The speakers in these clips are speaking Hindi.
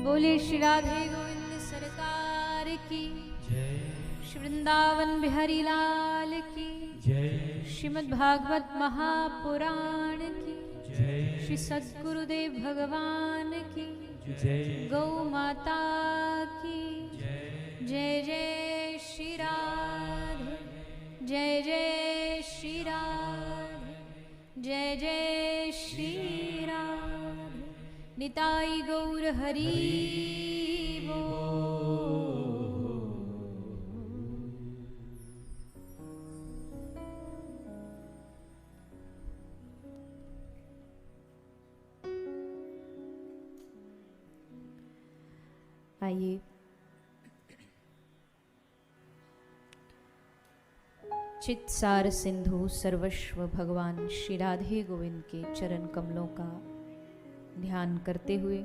बोले श्री राधे गोविंद सरकार की जय। श्री वृंदावन बिहारी लाल की जय। श्रीमद् भागवत महापुराण की जय। श्री सद्गुरुदेव भगवान की जय। गौ माता की जय। जय जय श्री राधे जय जय श्री राधे जय जय श्री राधे निताई गौर हरि बोल। आइए चित सार सिंधु सर्वस्व भगवान श्री राधे गोविंद के चरण कमलों का ध्यान करते हुए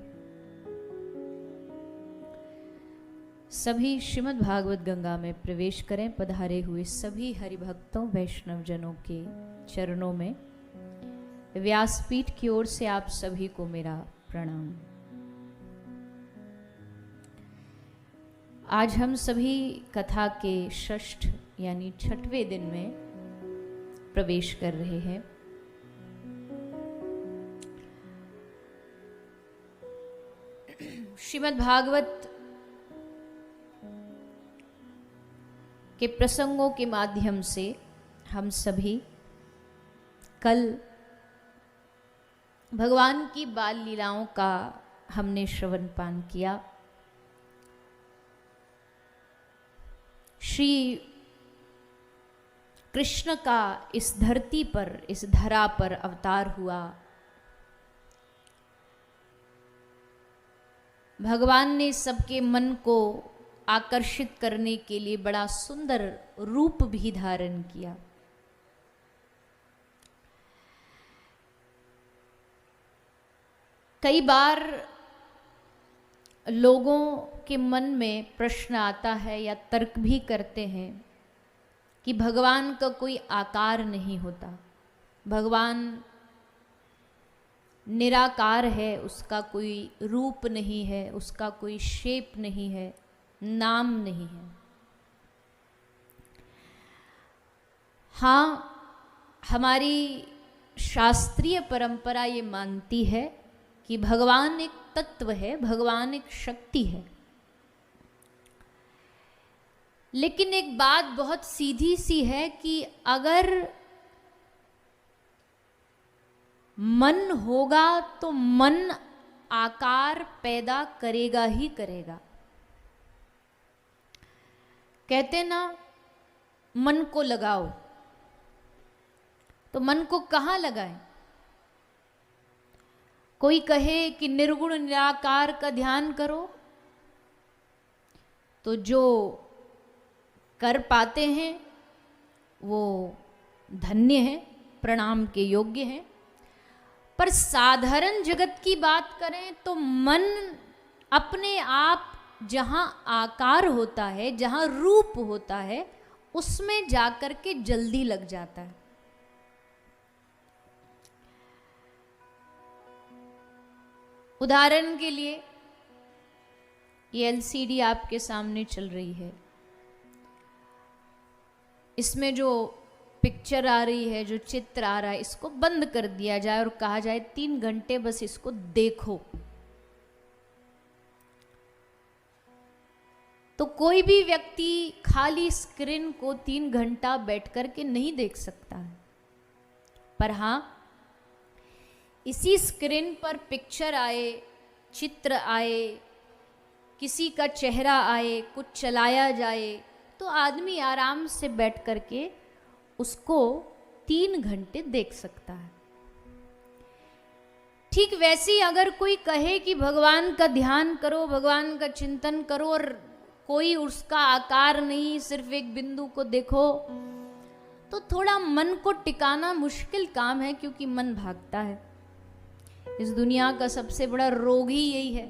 सभी श्रीमद् भागवत गंगा में प्रवेश करें। पधारे हुए सभी हरिभक्तों वैष्णव जनों के चरणों में व्यासपीठ की ओर से आप सभी को मेरा प्रणाम। आज हम सभी कथा के षष्ठ यानी छठवें दिन में प्रवेश कर रहे हैं। श्रीमद् भागवत के प्रसंगों के माध्यम से हम सभी कल भगवान की बाल लीलाओं का हमने श्रवण पान किया। श्री कृष्ण का इस धरती पर इस धरा पर अवतार हुआ। भगवान ने सबके मन को आकर्षित करने के लिए बड़ा सुंदर रूप भी धारण किया। कई बार लोगों के मन में प्रश्न आता है या तर्क भी करते हैं कि भगवान का कोई आकार नहीं होता, भगवान निराकार है, उसका कोई रूप नहीं है, उसका कोई शेप नहीं है, नाम नहीं है। हाँ, हमारी शास्त्रीय परंपरा ये मानती है कि भगवान एक तत्व है, भगवान एक शक्ति है। लेकिन एक बात बहुत सीधी सी है कि अगर मन होगा तो मन आकार पैदा करेगा ही करेगा। कहते ना मन को लगाओ, तो मन को कहाँ लगाएं? कोई कहे कि निर्गुण निराकार का ध्यान करो, तो जो कर पाते हैं वो धन्य हैं, प्रणाम के योग्य हैं। पर साधारण जगत की बात करें तो मन अपने आप जहाँ आकार होता है, जहाँ रूप होता है, उसमें जाकर के जल्दी लग जाता है। उदाहरण के लिए ये एलसीडी आपके सामने चल रही है, इसमें जो पिक्चर आ रही है, जो चित्र आ रहा है, इसको बंद कर दिया जाए और कहा जाए 3 घंटे बस इसको देखो, तो कोई भी व्यक्ति खाली स्क्रीन को 3 घंटा बैठ कर के नहीं देख सकता है। पर हाँ, इसी स्क्रीन पर पिक्चर आए, चित्र आए, किसी का चेहरा आए, कुछ चलाया जाए, तो आदमी आराम से बैठ कर के उसको 3 घंटे देख सकता है। ठीक वैसे ही अगर कोई कहे कि भगवान का ध्यान करो, भगवान का चिंतन करो, और कोई उसका आकार नहीं, सिर्फ एक बिंदु को देखो, तो थोड़ा मन को टिकाना मुश्किल काम है, क्योंकि मन भागता है। इस दुनिया का सबसे बड़ा रोग ही यही है।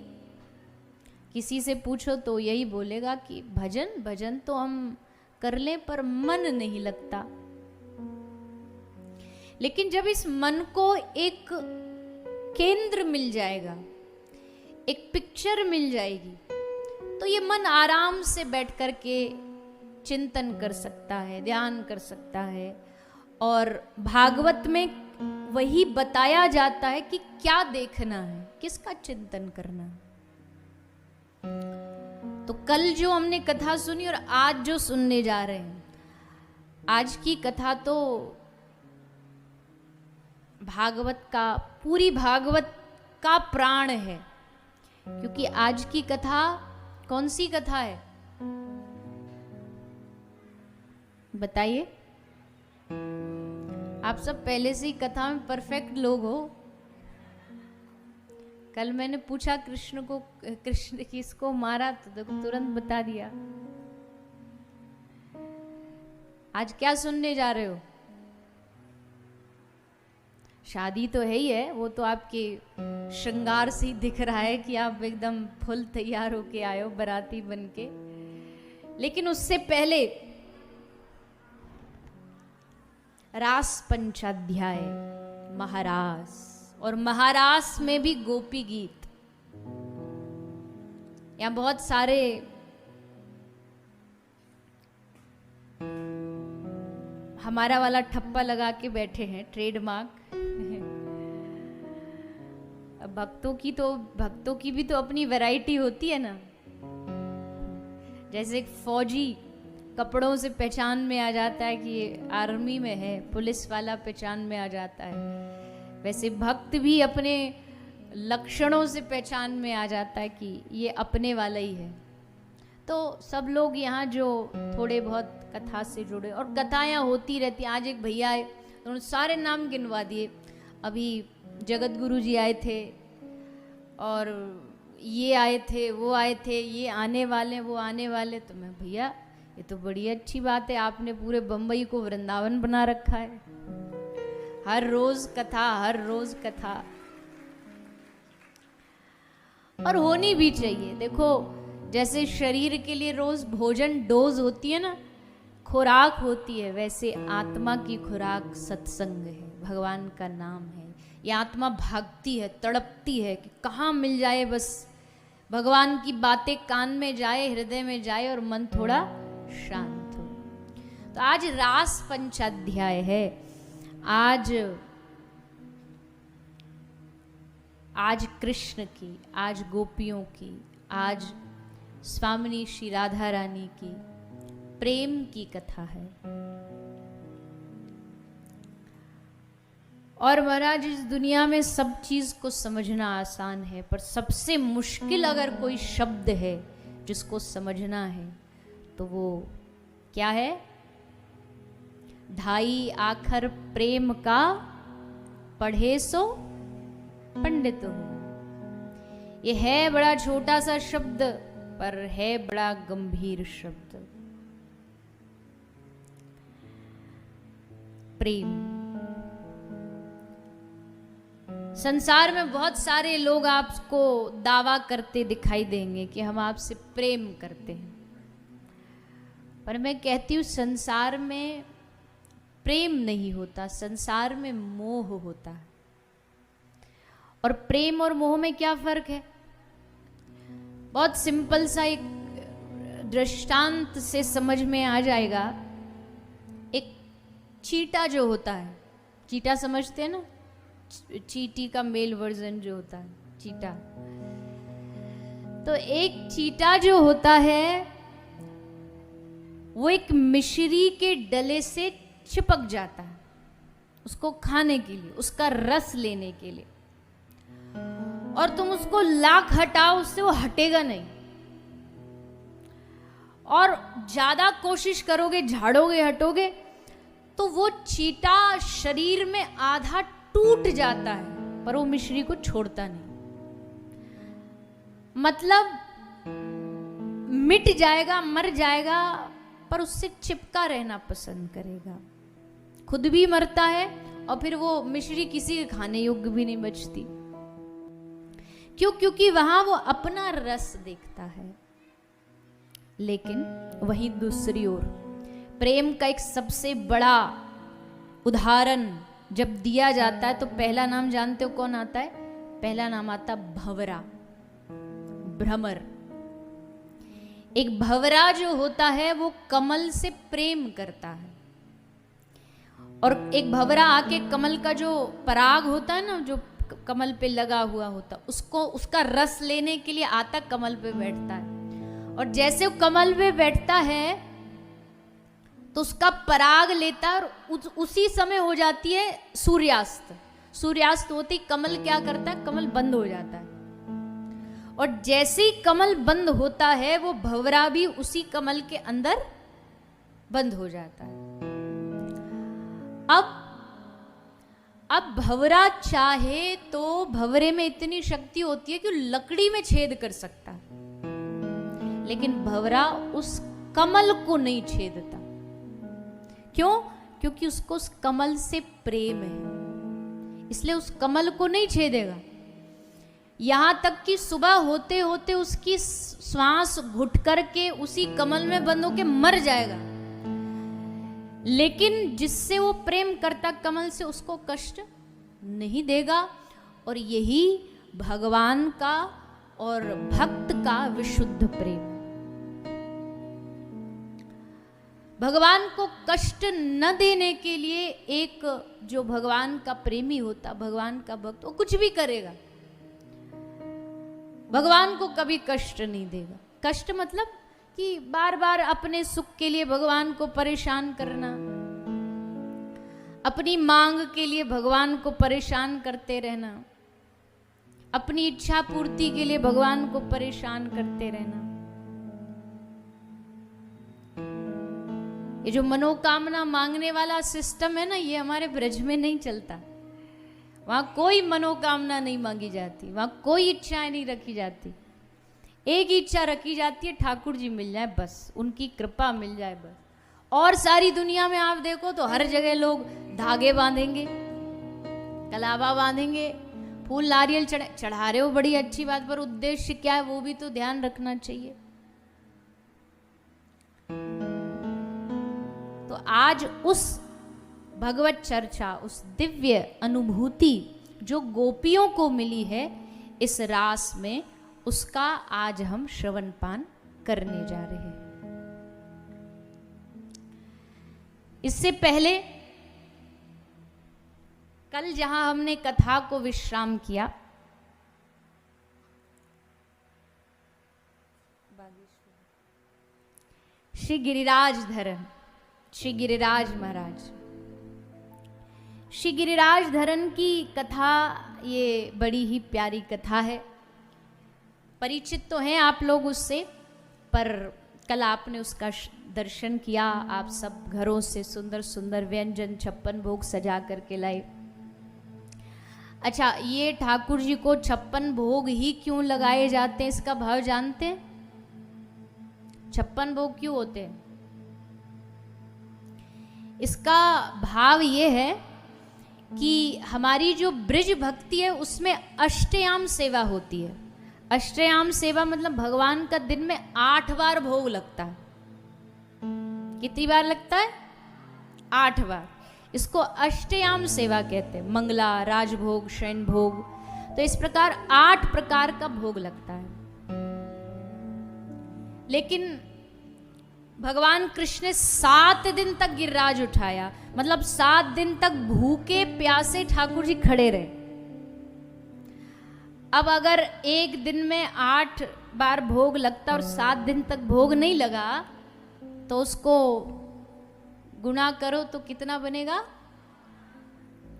किसी से पूछो तो यही बोलेगा कि भजन भजन तो हम कर लें पर मन नहीं लगता। लेकिन जब इस मन को एक केंद्र मिल जाएगा, एक पिक्चर मिल जाएगी, तो ये मन आराम से बैठ कर के चिंतन कर सकता है, ध्यान कर सकता है। और भागवत में वही बताया जाता है कि क्या देखना है, किसका चिंतन करना है। तो कल जो हमने कथा सुनी और आज जो सुनने जा रहे हैं, आज की कथा तो भागवत का, पूरी भागवत का प्राण है। क्योंकि आज की कथा कौन सी कथा है बताइए? आप सब पहले से ही कथा में परफेक्ट लोग हो। कल मैंने पूछा कृष्ण को, कृष्ण किसको मारा, तो तुरंत बता दिया। आज क्या सुनने जा रहे हो? शादी तो है ही है, वो तो आपके श्रृंगार से ही दिख रहा है कि आप एकदम फुल तैयार होके आए हो बाराती बनके। लेकिन उससे पहले रास पंचाध्याय, महारास, और महारास में भी गोपी गीत। यहाँ बहुत सारे हमारा वाला ठप्पा लगा के बैठे हैं, ट्रेडमार्क। अब भक्तों की भी तो अपनी वैरायटी होती है ना। जैसे एक फौजी कपड़ों से पहचान में आ जाता है कि ये आर्मी में है, पुलिस वाला पहचान में आ जाता है, वैसे भक्त भी अपने लक्षणों से पहचान में आ जाता है कि ये अपने वाला ही है। तो सब लोग यहाँ जो थोड़े बहुत कथा से जुड़े, और कथाएं होती रहती। आज एक भैया आए, उन्होंने सारे नाम गिनवा दिए। अभी जगत गुरु जी आए थे, और ये आए थे, वो आए थे, ये आने वाले, वो आने वाले। तो मैं, भैया ये तो बड़ी अच्छी बात है, आपने पूरे बम्बई को वृंदावन बना रखा है। हर रोज कथा, हर रोज कथा, और होनी भी चाहिए। देखो, जैसे शरीर के लिए रोज भोजन डोज होती है ना, खुराक होती है, वैसे आत्मा की खुराक सत्संग है, भगवान का नाम है। ये आत्मा भागती है, तड़पती है कि कहाँ मिल जाए, बस भगवान की बातें कान में जाए, हृदय में जाए, और मन थोड़ा शांत हो। तो आज रास पंचाध्याय है। आज कृष्ण की, आज गोपियों की, आज स्वामिनी श्री राधा रानी की प्रेम की कथा है। और महाराज, इस दुनिया में सब चीज को समझना आसान है, पर सबसे मुश्किल अगर कोई शब्द है जिसको समझना है, तो वो क्या है? ढाई आखर प्रेम का, पढ़े सो पंडित हो। ये है बड़ा छोटा सा शब्द, पर है बड़ा गंभीर शब्द। प्रेम। संसार में बहुत सारे लोग आपको दावा करते दिखाई देंगे कि हम आपसे प्रेम करते हैं, पर मैं कहती हूँ संसार में प्रेम नहीं होता, संसार में मोह होता है। और प्रेम और मोह में क्या फर्क है? बहुत सिंपल सा एक दृष्टांत से समझ में आ जाएगा। एक चीटा जो होता है, चीटा समझते हैं ना, चींटी का मेल वर्जन जो होता है, चीटा। तो एक चीटा जो होता है वो एक मिश्री के डले से चिपक जाता है उसको खाने के लिए, उसका रस लेने के लिए। और तुम उसको लाख हटाओ, उससे वो हटेगा नहीं। और ज्यादा कोशिश करोगे, झाड़ोगे, हटोगे, तो वो चीटा शरीर में आधा टूट जाता है, पर वो मिश्री को छोड़ता नहीं। मतलब मिट जाएगा, मर जाएगा, पर उससे चिपका रहना पसंद करेगा। खुद भी मरता है, और फिर वो मिश्री किसी के खाने योग्य भी नहीं बचती। क्यों? क्योंकि वहां वो अपना रस देखता है। लेकिन वहीं दूसरी ओर प्रेम का एक सबसे बड़ा उदाहरण जब दिया जाता है, तो पहला नाम जानते हो कौन आता है? पहला नाम आता भंवरा। भ्रमर। एक भंवरा जो होता है वो कमल से प्रेम करता है, और एक भंवरा आके कमल का जो पराग होता है ना, जो कमल पे लगा हुआ होता, उसको उसका रस लेने के लिए आता कमल पे बैठता है। और जैसे वो कमल पे बैठता है तो उसका पराग लेता है, और उसी समय हो जाती है सूर्यास्त। सूर्यास्त होते ही कमल क्या करता है, कमल बंद हो जाता है। और जैसे ही कमल बंद होता है वो भंवरा भी उसी कमल के अंदर बंद हो जाता है। अब भंवरा चाहे तो भंवरे में इतनी शक्ति होती है कि लकड़ी में छेद कर सकता है, लेकिन भंवरा उस कमल को नहीं छेदता। क्यों? क्योंकि उसको उस कमल से प्रेम है, इसलिए उस कमल को नहीं छेदेगा। यहां तक कि सुबह होते होते उसकी श्वास घुट करके उसी कमल में बंद होके मर जाएगा, लेकिन जिससे वो प्रेम करता कमल से उसको कष्ट नहीं देगा। और यही भगवान का और भक्त का विशुद्ध प्रेम है। भगवान को कष्ट न देने के लिए एक जो भगवान का प्रेमी होता, भगवान का भक्त, वो कुछ भी करेगा, भगवान को कभी कष्ट नहीं देगा। कष्ट मतलब कि बार बार अपने सुख के लिए भगवान को परेशान करना, अपनी मांग के लिए भगवान को परेशान करते रहना, अपनी इच्छा पूर्ति के लिए भगवान को परेशान करते रहना। ये जो मनोकामना मांगने वाला सिस्टम है ना, ये हमारे ब्रज में नहीं चलता। वहां कोई मनोकामना नहीं मांगी जाती, वहां कोई इच्छाएं नहीं रखी जाती। एक इच्छा रखी जाती है, ठाकुर जी मिल जाए बस, उनकी कृपा मिल जाए बस। और सारी दुनिया में आप देखो तो हर जगह लोग धागे बांधेंगे, कलावा बांधेंगे, फूल नारियल चढ़ा रहे हो, बड़ी अच्छी बात, पर उद्देश्य क्या है वो भी तो ध्यान रखना चाहिए। तो आज उस भगवत चर्चा, उस दिव्य अनुभूति जो गोपियों को मिली है इस रास में, उसका आज हम श्रवण पान करने जा रहे हैं। इससे पहले कल जहां हमने कथा को विश्राम किया, श्री गिरिराज धरन, श्री गिरिराज महाराज, श्री गिरिराज धरन की कथा, ये बड़ी ही प्यारी कथा है। परिचित तो हैं आप लोग उससे, पर कल आपने उसका दर्शन किया। आप सब घरों से सुंदर सुंदर व्यंजन 56 भोग सजा करके लाए। अच्छा, ये ठाकुर जी को 56 भोग ही क्यों लगाए जाते हैं, इसका भाव जानते हैं? 56 भोग क्यों होते हैं? इसका भाव ये है कि हमारी जो ब्रज भक्ति है उसमें अष्टयाम सेवा होती है। अष्टयाम सेवा मतलब भगवान का दिन में 8 बार भोग लगता है। कितनी बार लगता है? 8 बार। इसको अष्टयाम सेवा कहते हैं। मंगला, राजभोग, शयन भोग, तो इस प्रकार 8 प्रकार का भोग लगता है। लेकिन भगवान कृष्ण ने 7 दिन तक गिरिराज उठाया, मतलब 7 दिन तक भूखे प्यासे ठाकुर जी खड़े रहे। अब अगर एक दिन में 8 बार भोग लगता और 7 दिन तक भोग नहीं लगा, तो उसको गुणा करो तो कितना बनेगा?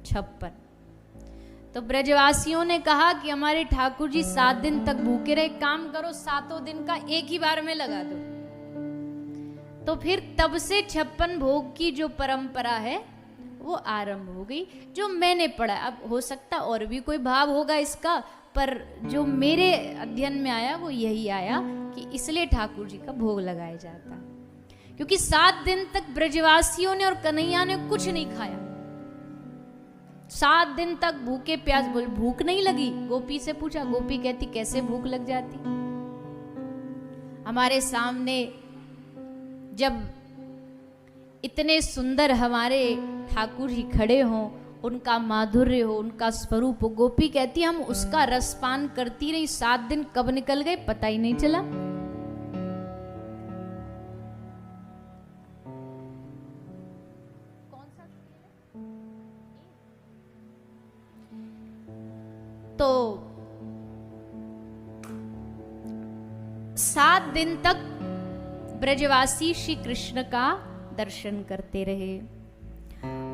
56। तो ब्रजवासियों ने कहा कि हमारे ठाकुर जी 7 दिन तक भूखे रहे, काम करो 7 दिन का एक ही बार में लगा दो। तो फिर तब से 56 भोग की जो परंपरा है वो आरंभ हो गई, जो मैंने पढ़ा। अब हो सकता और भी कोई भाव होगा इसका, पर जो मेरे अध्ययन में आया वो यही आया कि इसलिए ठाकुर जी का भोग लगाया जाता है, क्योंकि 7 दिन तक ब्रजवासियों ने और कन्हैया ने कुछ नहीं खाया। 7 दिन तक भूखे प्यास, बोल भूख नहीं लगी? गोपी से पूछा, गोपी कहती कैसे भूख लग जाती। हमारे सामने जब इतने सुंदर हमारे ठाकुर जी खड़े हों उनका माधुर्य हो, उनका स्वरूप हो। गोपी कहती हम उसका रसपान करती रही, 7 दिन कब निकल गए पता ही नहीं चला। तो 7 दिन तक ब्रजवासी श्री कृष्ण का दर्शन करते रहे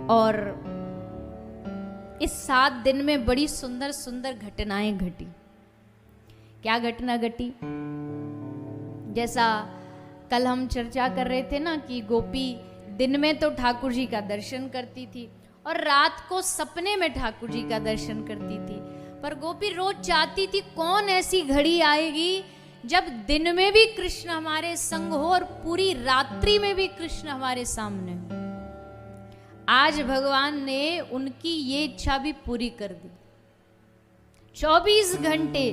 और इस 7 दिन में बड़ी सुंदर सुंदर घटनाएं घटी। क्या घटना घटी? जैसा कल हम चर्चा कर रहे थे ना कि गोपी दिन में तो ठाकुर जी का दर्शन करती थी और रात को सपने में ठाकुर जी का दर्शन करती थी, पर गोपी रोज चाहती थी कौन ऐसी घड़ी आएगी जब दिन में भी कृष्ण हमारे संग हो और पूरी रात्रि में भी कृष्ण हमारे सामने हो। आज भगवान ने उनकी ये इच्छा भी पूरी कर दी। 24 घंटे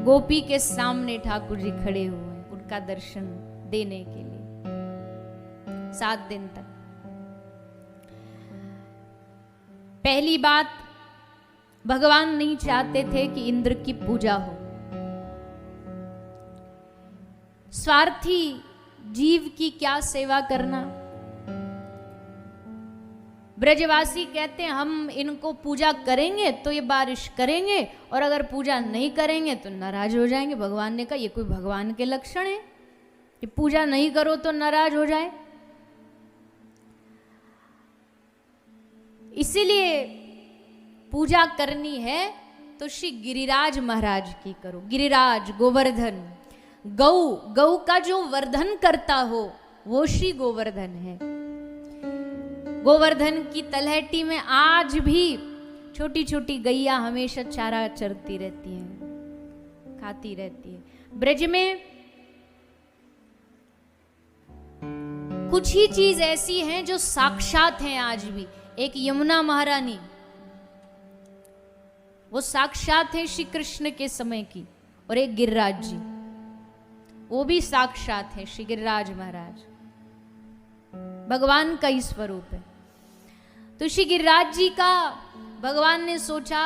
गोपी के सामने ठाकुर जी खड़े हुए उनका दर्शन देने के लिए 7 दिन तक। पहली बात, भगवान नहीं चाहते थे कि इंद्र की पूजा हो। स्वार्थी जीव की क्या सेवा करना। ब्रजवासी कहते हैं हम इनको पूजा करेंगे तो ये बारिश करेंगे और अगर पूजा नहीं करेंगे तो नाराज हो जाएंगे। भगवान ने कहा ये कोई भगवान के लक्षण है कि पूजा नहीं करो तो नाराज हो जाए। इसीलिए पूजा करनी है तो श्री गिरिराज महाराज की करो। गिरिराज गोवर्धन, गौ का जो वर्धन करता हो वो श्री गोवर्धन है। गोवर्धन की तलहटी में आज भी छोटी छोटी गैया हमेशा चारा चरती रहती हैं, खाती रहती है। ब्रज में कुछ ही चीज ऐसी हैं जो साक्षात हैं आज भी। एक यमुना महारानी, वो साक्षात है श्री कृष्ण के समय की, और एक गिरिराज जी, वो भी साक्षात है श्री गिरिराज महाराज, भगवान का ही स्वरूप है। तो श्री गिरिराज जी का भगवान ने सोचा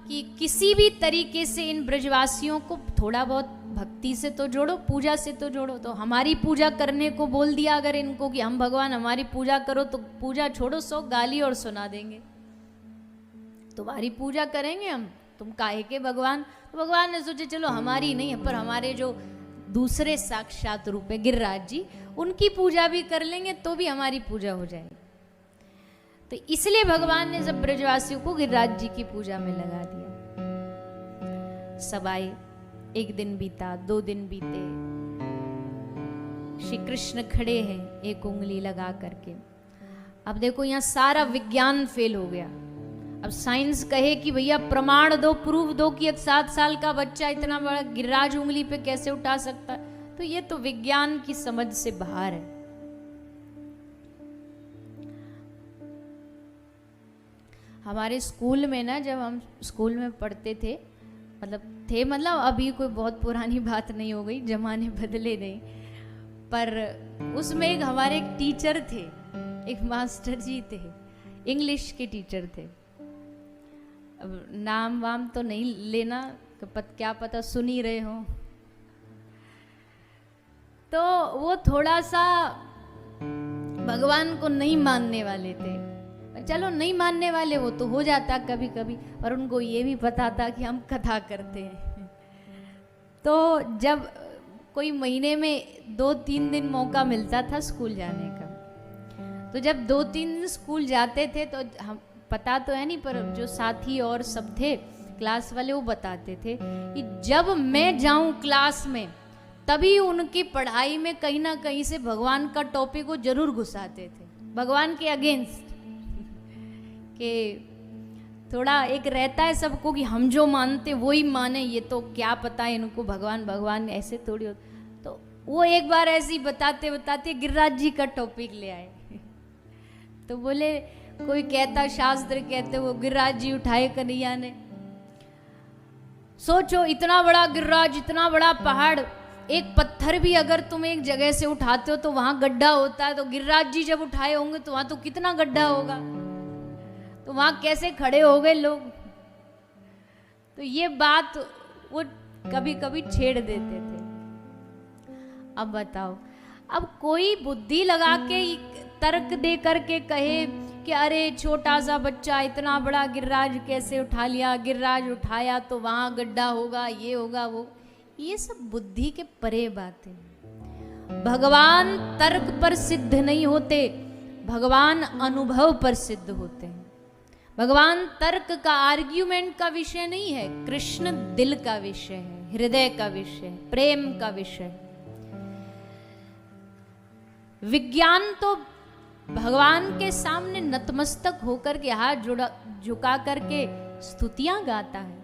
कि किसी भी तरीके से इन ब्रजवासियों को थोड़ा बहुत भक्ति से तो जोड़ो, पूजा से तो जोड़ो। तो हमारी पूजा करने को बोल दिया अगर इनको कि हम भगवान हमारी पूजा करो, तो पूजा छोड़ो 100 गाली और सुना देंगे। तुम्हारी पूजा करेंगे हम, तुम काहे के भगवान। तो भगवान ने सोचे चलो हमारी नहीं है पर हमारे जो दूसरे साक्षात रूप है गिरिराज जी, उनकी पूजा भी कर लेंगे तो भी हमारी पूजा हो जाएगी। तो इसलिए भगवान ने सब ब्रजवासियों को गिरिराज जी की पूजा में लगा दिया। सब आए, 1 दिन बीता, 2 दिन बीते, श्री कृष्ण खड़े हैं एक उंगली लगा करके। अब देखो यहाँ सारा विज्ञान फेल हो गया। अब साइंस कहे कि भैया प्रमाण दो, प्रूफ दो कि एक 7 साल का बच्चा इतना बड़ा गिरिराज उंगली पे कैसे उठा सकता है, तो ये तो विज्ञान की समझ से बाहर है। हमारे स्कूल में ना, जब हम स्कूल में पढ़ते थे, मतलब अभी कोई बहुत पुरानी बात नहीं हो गई, जमाने बदले नहीं, पर उसमें एक हमारे एक टीचर थे, एक मास्टर जी थे, इंग्लिश के टीचर थे। अब नाम वाम तो नहीं लेना, क्या पता सुन ही रहे हो। तो वो थोड़ा सा भगवान को नहीं मानने वाले थे। चलो नहीं मानने वाले वो तो हो जाता कभी कभी, पर उनको ये भी पता था कि हम कथा करते हैं। तो जब कोई महीने में 2-3 दिन मौका मिलता था स्कूल जाने का, तो जब 2-3 दिन स्कूल जाते थे तो हम, पता तो है नहीं, पर जो साथी और सब थे क्लास वाले, वो बताते थे कि जब मैं जाऊं क्लास में तभी उनकी पढ़ाई में कहीं ना कहीं से भगवान का टॉपिक वो जरूर घुसाते थे, भगवान के अगेंस्ट। कि थोड़ा एक रहता है सबको कि हम जो मानते वो ही माने, ये तो क्या पता है इनको भगवान भगवान ऐसे थोड़ी हो। तो वो एक बार ऐसे ही बताते बताते गिरिराज जी का टॉपिक ले आए। तो बोले कोई कहता, शास्त्र कहते वो गिरिराज जी उठाए कन्हैया ने। सोचो इतना बड़ा गिरिराज, इतना बड़ा पहाड़, एक पत्थर भी अगर तुम एक जगह से उठाते हो तो वहां गड्ढा होता है, तो गिरिराज जी जब उठाए होंगे तो वहां तो कितना गड्ढा होगा। तो वहां कैसे खड़े हो गए लोग। तो ये बात वो कभी कभी छेड़ देते थे। अब बताओ, अब कोई बुद्धि लगा के तर्क दे करके कहे कि अरे छोटा सा बच्चा इतना बड़ा गिरिराज कैसे उठा लिया, गिरिराज उठाया तो वहां गड्ढा होगा, ये होगा वो, ये सब बुद्धि के परे बातें। भगवान तर्क पर सिद्ध नहीं होते, भगवान अनुभव पर सिद्ध होते हैं। भगवान तर्क का, आर्ग्यूमेंट का विषय नहीं है, कृष्ण दिल का विषय है, हृदय का विषय है, प्रेम का विषय है। विज्ञान तो भगवान के सामने नतमस्तक होकर के हाथ झुका करके स्तुतियां गाता है।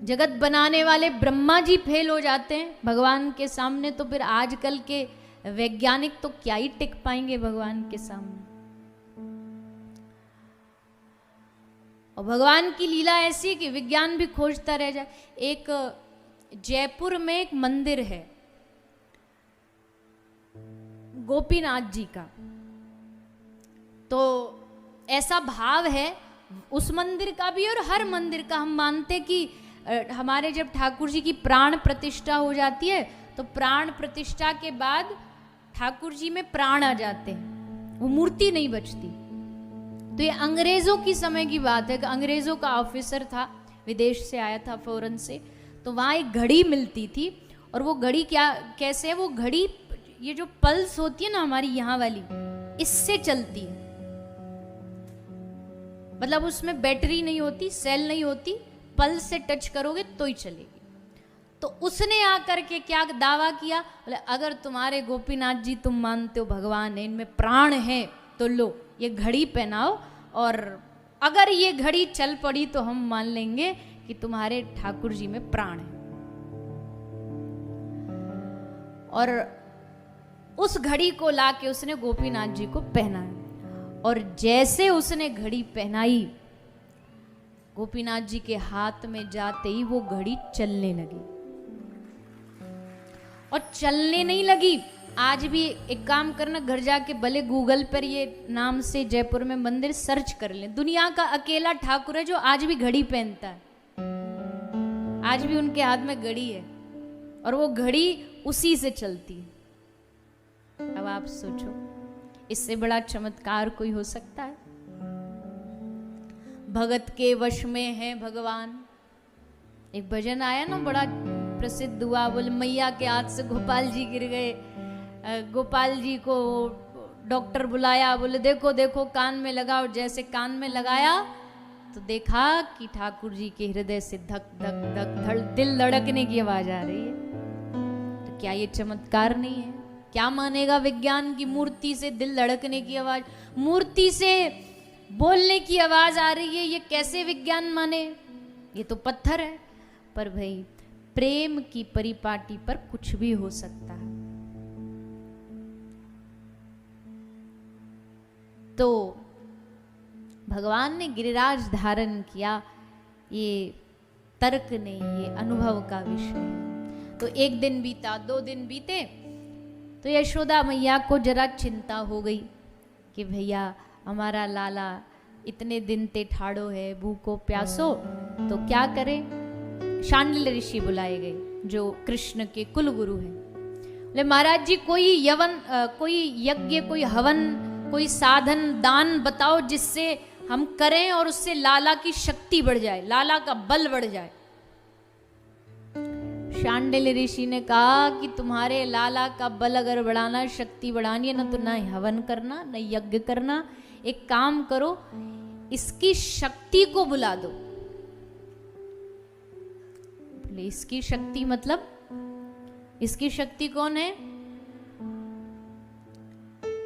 जगत बनाने वाले ब्रह्मा जी फेल हो जाते हैं भगवान के सामने, तो फिर आजकल के वैज्ञानिक तो क्या ही टिक पाएंगे भगवान के सामने। और भगवान की लीला ऐसी कि विज्ञान भी खोजता रह जाए। एक जयपुर में एक मंदिर है गोपीनाथ जी का, तो ऐसा भाव है उस मंदिर का भी और हर मंदिर का। हम मानते कि हमारे जब ठाकुर जी की प्राण प्रतिष्ठा हो जाती है तो प्राण प्रतिष्ठा के बाद ठाकुर जी में प्राण आ जाते हैं, वो मूर्ति नहीं बचती। तो ये अंग्रेजों की समय की बात है कि अंग्रेजों का ऑफिसर था, विदेश से आया था फॉरेन से, तो वहाँ एक घड़ी मिलती थी। और वो घड़ी क्या कैसे है, वो घड़ी ये जो पल्स होती है ना हमारी यहाँ वाली, इससे चलती है। मतलब उसमें बैटरी नहीं होती, सेल नहीं होती, पल्स से टच करोगे तो ही चलेगी। तो उसने आकर के क्या दावा किया, बोले अगर तुम्हारे गोपीनाथ जी तुम मानते हो भगवान है, इनमें प्राण है, तो लो ये घड़ी पहनाओ, और अगर ये घड़ी चल पड़ी तो हम मान लेंगे कि तुम्हारे ठाकुर जी में प्राण है। और उस घड़ी को लाके उसने गोपीनाथ जी को पहनाया, और जैसे उसने घड़ी पहनाई गोपीनाथ जी के हाथ में जाते ही वो घड़ी चलने लगी। और चलने नहीं लगी, आज भी एक काम करना, घर जाके भले गूगल पर ये नाम से जयपुर में मंदिर सर्च कर लें। दुनिया का अकेला ठाकुर है जो आज भी घड़ी पहनता है, आज भी उनके हाथ में घड़ी है और वो घड़ी उसी से चलती है। अब आप सोचो, इससे बड़ा चमत्कार कोई हो सकता है? भगत के वश में है भगवान। एक भजन आया ना, बड़ा प्रसिद्ध हुआ, बोले मैया के हाथ से गोपाल जी गिर गए, गोपाल जी को डॉक्टर बुलाया, बोले देखो देखो कान में लगाओ। जैसे कान में लगाया तो देखा कि ठाकुर जी के हृदय से धक धक धक दिल धड़कने की आवाज आ रही है। तो क्या ये चमत्कार नहीं है? क्या मानेगा विज्ञान की मूर्ति से दिल धड़कने की आवाज, मूर्ति से बोलने की आवाज आ रही है, ये कैसे विज्ञान माने? ये तो पत्थर है। पर भाई प्रेम की परिपाटी पर कुछ भी हो सकता है। तो भगवान ने गिरिराज धारण किया, ये तर्क नहीं, ये अनुभव का विषय है। तो एक दिन बीता, 2 दिन बीते, तो यशोदा मैया को जरा चिंता हो गई कि भैया हमारा लाला इतने दिन ते ठाड़ो है, भूखो प्यासो, तो क्या करें? शांडिल्य ऋषि बुलाए गए जो कृष्ण के कुल गुरु हैं। बोले महाराज जी कोई यज्ञ, कोई हवन, कोई साधन, दान बताओ जिससे हम करें और उससे लाला की शक्ति बढ़ जाए, लाला का बल बढ़ जाए। शांडिल्य ऋषि ने कहा कि तुम्हारे लाला का बल अगर बढ़ाना, शक्ति बढ़ानी है ना, तो ना हवन करना, न यज्ञ करना, एक काम करो, इसकी शक्ति को बुला दो। बोले इसकी शक्ति मतलब? इसकी शक्ति कौन है?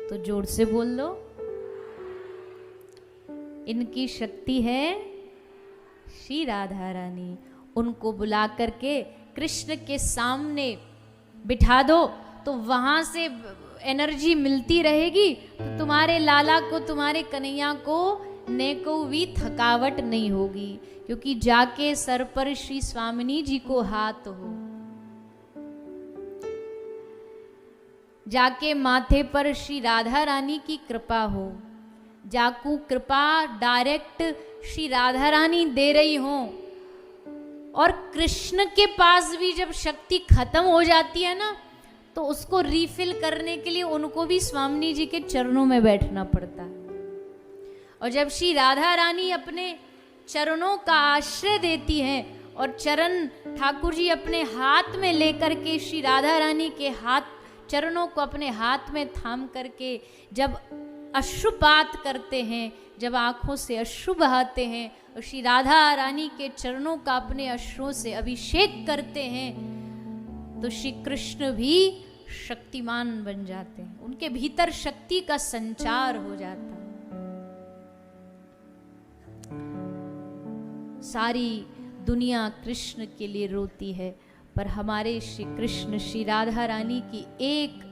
तो जोर से बोल दो। इनकी शक्ति है श्री राधा रानी। उनको बुला करके कृष्ण के सामने बिठा दो, तो वहां से एनर्जी मिलती रहेगी, तो तुम्हारे लाला को, तुम्हारे कन्हैया को ने को भी थकावट नहीं होगी, क्योंकि जाके सर पर श्री स्वामिनी जी को हाथ हो, जाके माथे पर श्री राधा रानी की कृपा हो, जाकू कृपा डायरेक्ट श्री राधा रानी दे रही हो, और कृष्ण के पास भी जब शक्ति खत्म हो जाती है ना, तो उसको रीफिल करने के लिए उनको भी स्वामी जी के चरणों में बैठना पड़ता है। और जब श्री राधा रानी अपने चरणों का आश्रय देती हैं और चरण ठाकुर जी अपने हाथ में लेकर के श्री राधा रानी के चरणों को अपने हाथ में थाम करके जब अश्रुपात करते हैं, जब आंखों से अश्रु बहाते हैं और श्री राधा रानी के चरणों का अपने अश्रुओं से अभिषेक करते हैं, तो श्री कृष्ण भी शक्तिमान बन जाते हैं, उनके भीतर शक्ति का संचार हो जाता है। सारी दुनिया कृष्ण के लिए रोती है, पर हमारे श्री कृष्ण श्री राधा रानी की एक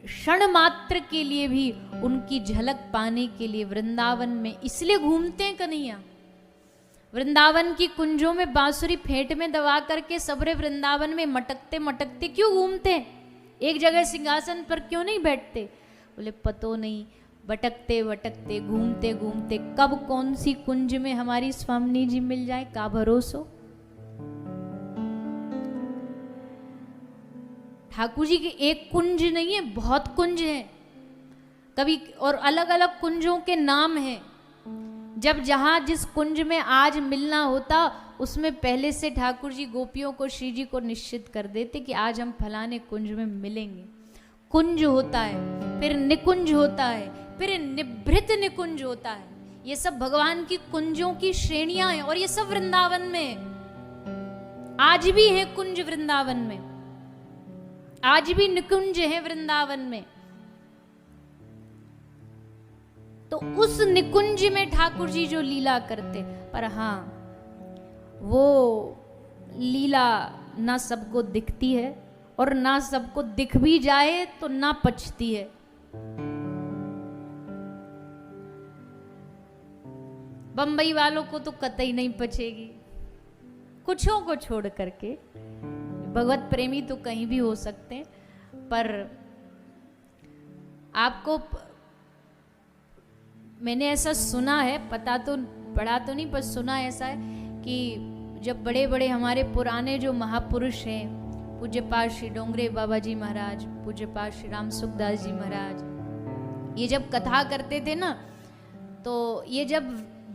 क्षण मात्र के लिए भी उनकी झलक पाने के लिए वृंदावन में इसलिए घूमते हैं कन्हैया। वृंदावन की कुंजों में बांसुरी फेंट में दबा करके सबरे वृंदावन में मटकते मटकते क्यों घूमते हैं? एक जगह सिंहासन पर क्यों नहीं बैठते? बोले पतो नहीं, भटकते भटकते घूमते घूमते कब कौन सी कुंज में हमारी स्वामी जी मिल जाए, का भरोसो। ठाकुर जी के एक कुंज नहीं है, बहुत कुंज है, कभी और अलग अलग कुंजों के नाम हैं। जब जहां जिस कुंज में आज मिलना होता, उसमें पहले से ठाकुर जी गोपियों को श्री जी को निश्चित कर देते कि आज हम फलाने कुंज में मिलेंगे। कुंज होता है, फिर निकुंज होता है, फिर निभृत निकुंज होता है। ये सब भगवान की कुंजों की श्रेणियां हैं और ये सब वृंदावन में है। आज भी है कुंज वृंदावन में, आज भी निकुंज है वृंदावन में। तो उस निकुंज में ठाकुर जी जो लीला करते, पर हाँ वो लीला ना सबको दिखती है और ना सबको दिख भी जाए तो ना पचती है। बंबई वालों को तो कतई नहीं पचेगी, कुछों को छोड़ करके। भगवत प्रेमी तो कहीं भी हो सकते हैं, पर आपको मैंने ऐसा सुना है, पता तो पढ़ा तो नहीं, पर सुना ऐसा है कि जब बड़े बड़े हमारे पुराने जो महापुरुष हैं, पूज्य पाठ श्री डोंगरे बाबा जी महाराज, पूज्य पाठ श्री राम सुखदास जी महाराज, ये जब कथा करते थे ना, तो ये जब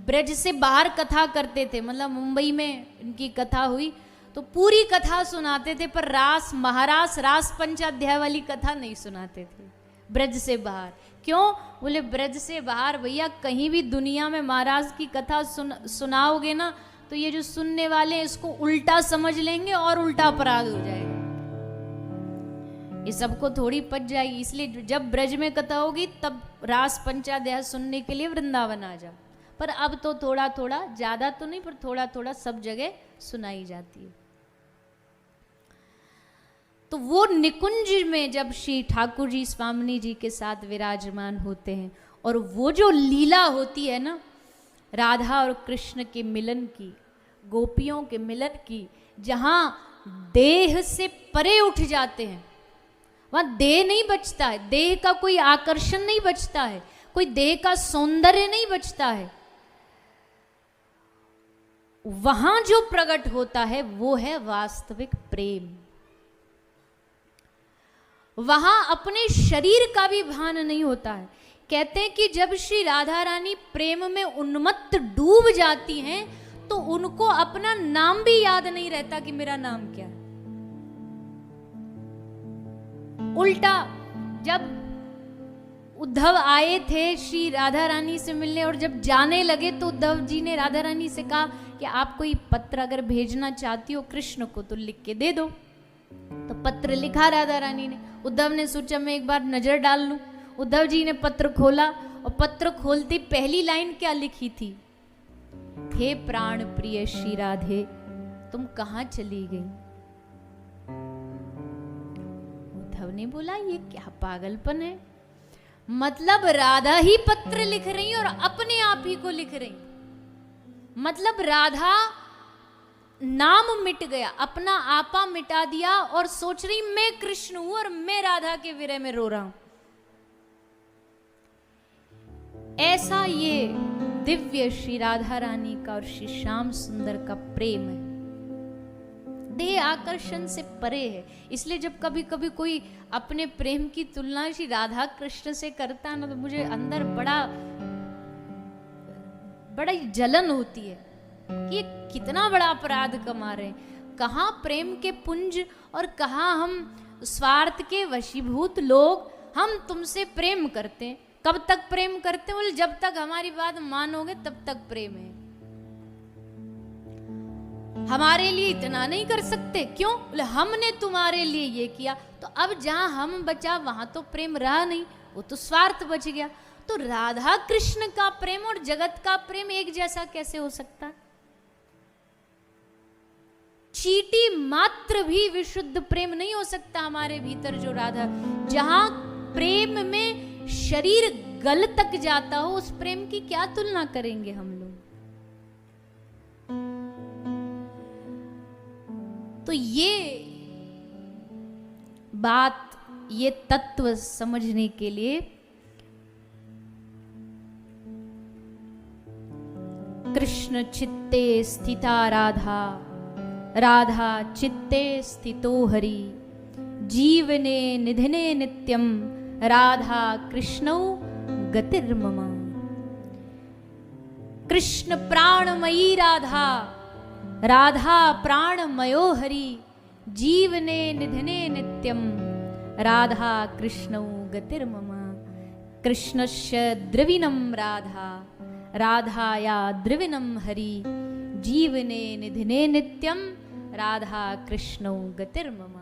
ब्रज से बाहर कथा करते थे, मतलब मुंबई में इनकी कथा हुई तो पूरी कथा सुनाते थे, पर रास महारास रास पंचाध्याय वाली कथा नहीं सुनाते थे ब्रज से बाहर। क्यों? बोले ब्रज से बाहर भैया कहीं भी दुनिया में महाराज की कथा सुनाओगे ना, तो ये जो सुनने वाले हैं इसको उल्टा समझ लेंगे और उल्टा अपराध हो जाएगा, ये सबको थोड़ी पच जाएगी। इसलिए जब ब्रज में कथा होगी तब रास पंचाध्याय सुनने के लिए वृंदावन आ जाओ। पर अब तो थोड़ा थोड़ा, ज्यादा तो नहीं, पर थोड़ा थोड़ा सब जगह सुनाई जाती है। तो वो निकुंज में जब श्री ठाकुर जी स्वामी जी के साथ विराजमान होते हैं और वो जो लीला होती है ना राधा और कृष्ण के मिलन की, गोपियों के मिलन की, जहां देह से परे उठ जाते हैं, वहां देह नहीं बचता है, देह का कोई आकर्षण नहीं बचता है, कोई देह का सौंदर्य नहीं बचता है। वहां जो प्रकट होता है वो है वास्तविक प्रेम। वहां अपने शरीर का भी भान नहीं होता है। कहते हैं कि जब श्री राधा रानी प्रेम में उन्मत्त डूब जाती हैं तो उनको अपना नाम भी याद नहीं रहता कि मेरा नाम क्या है। उल्टा जब उद्धव आए थे श्री राधा रानी से मिलने और जब जाने लगे तो उद्धव जी ने राधा रानी से कहा कि आप कोई पत्र अगर भेजना चाहती हो कृष्ण को तो लिख के दे दो। तो पत्र लिखा राधा रानी ने। उद्धव ने सोचा मैं एक बार नजर डाल लूं। उद्धव जी ने पत्र खोला और पत्र खोलते पहली लाइन क्या लिखी थी? हे प्राण प्रिय श्री राधे तुम कहां चली गई? उद्धव ने बोला ये क्या पागलपन है, मतलब राधा ही पत्र लिख रही और अपने आप ही को लिख रही, मतलब राधा नाम मिट गया, अपना आपा मिटा दिया और सोच रही मैं कृष्ण हूं और मैं राधा के विरह में रो रहा हूं। ऐसा ये दिव्य श्री राधा रानी का और श्री श्याम सुंदर का प्रेम है, देह आकर्षण से परे है। इसलिए जब कभी कभी कोई अपने प्रेम की तुलना श्री राधा कृष्ण से करता है ना, तो मुझे अंदर बड़ा ही जलन होती है कि ये कितना बड़ा अपराध कमा रहे हैं। कहाँ प्रेम के पुंज और कहाँ हम स्वार्थ के वशीभूत लोग। हम तुमसे प्रेम करते हैं, कब तक प्रेम करते हैं? बोले जब तक हमारी बात मानोगे तब तक प्रेम है। हमारे लिए इतना नहीं कर सकते, क्यों? बोले हमने तुम्हारे लिए ये किया। तो अब जहां हम बचा वहां तो प्रेम रहा नहीं, वो तो स्वार्थ बच गया। तो राधा कृष्ण का प्रेम और जगत का प्रेम एक जैसा कैसे हो सकता है? चीटी मात्र भी विशुद्ध प्रेम नहीं हो सकता हमारे भीतर जो राधा। जहां प्रेम में शरीर गल तक जाता हो, उस प्रेम की क्या तुलना करेंगे हम लोग? तो ये बात, ये तत्व समझने के लिए कृष्ण चित्ते स्थिता राधा, राधा चित्ते स्थितो हरि, जीवने निधिने नित्यम, राधा कृष्णौ गतिर्मम। कृष्ण प्राणमयी राधा, राधा प्राणमयो हरि, जीवने निधिने नित्यम, राधा कृष्णौ गतिर्मम। कृष्णस्य द्रविणं राधा, राधाया द्रविणं हरि, जीवने निधिने नित्यम, राधा कृष्णौ गतिर्मम।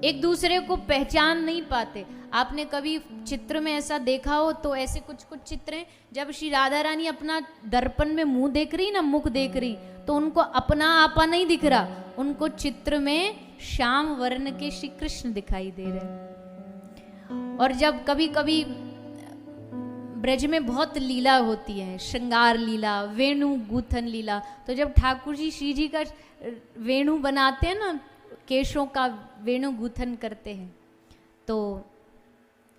एक दूसरे को पहचान नहीं पाते। आपने कभी चित्र में ऐसा देखा हो तो ऐसे कुछ कुछ चित्र हैं, जब श्री राधा रानी अपना दर्पण में मुंह देख रही ना, मुख देख रही, तो उनको अपना आपा नहीं दिख रहा, उनको चित्र में श्याम वर्ण के श्री कृष्ण दिखाई दे रहे। और जब कभी कभी ब्रज में बहुत लीला होती है, श्रृंगार लीला, वेणु गूथन लीला, तो जब ठाकुर जी श्री जी का वेणु बनाते हैं ना, केशों का वेणु गूथन करते हैं, तो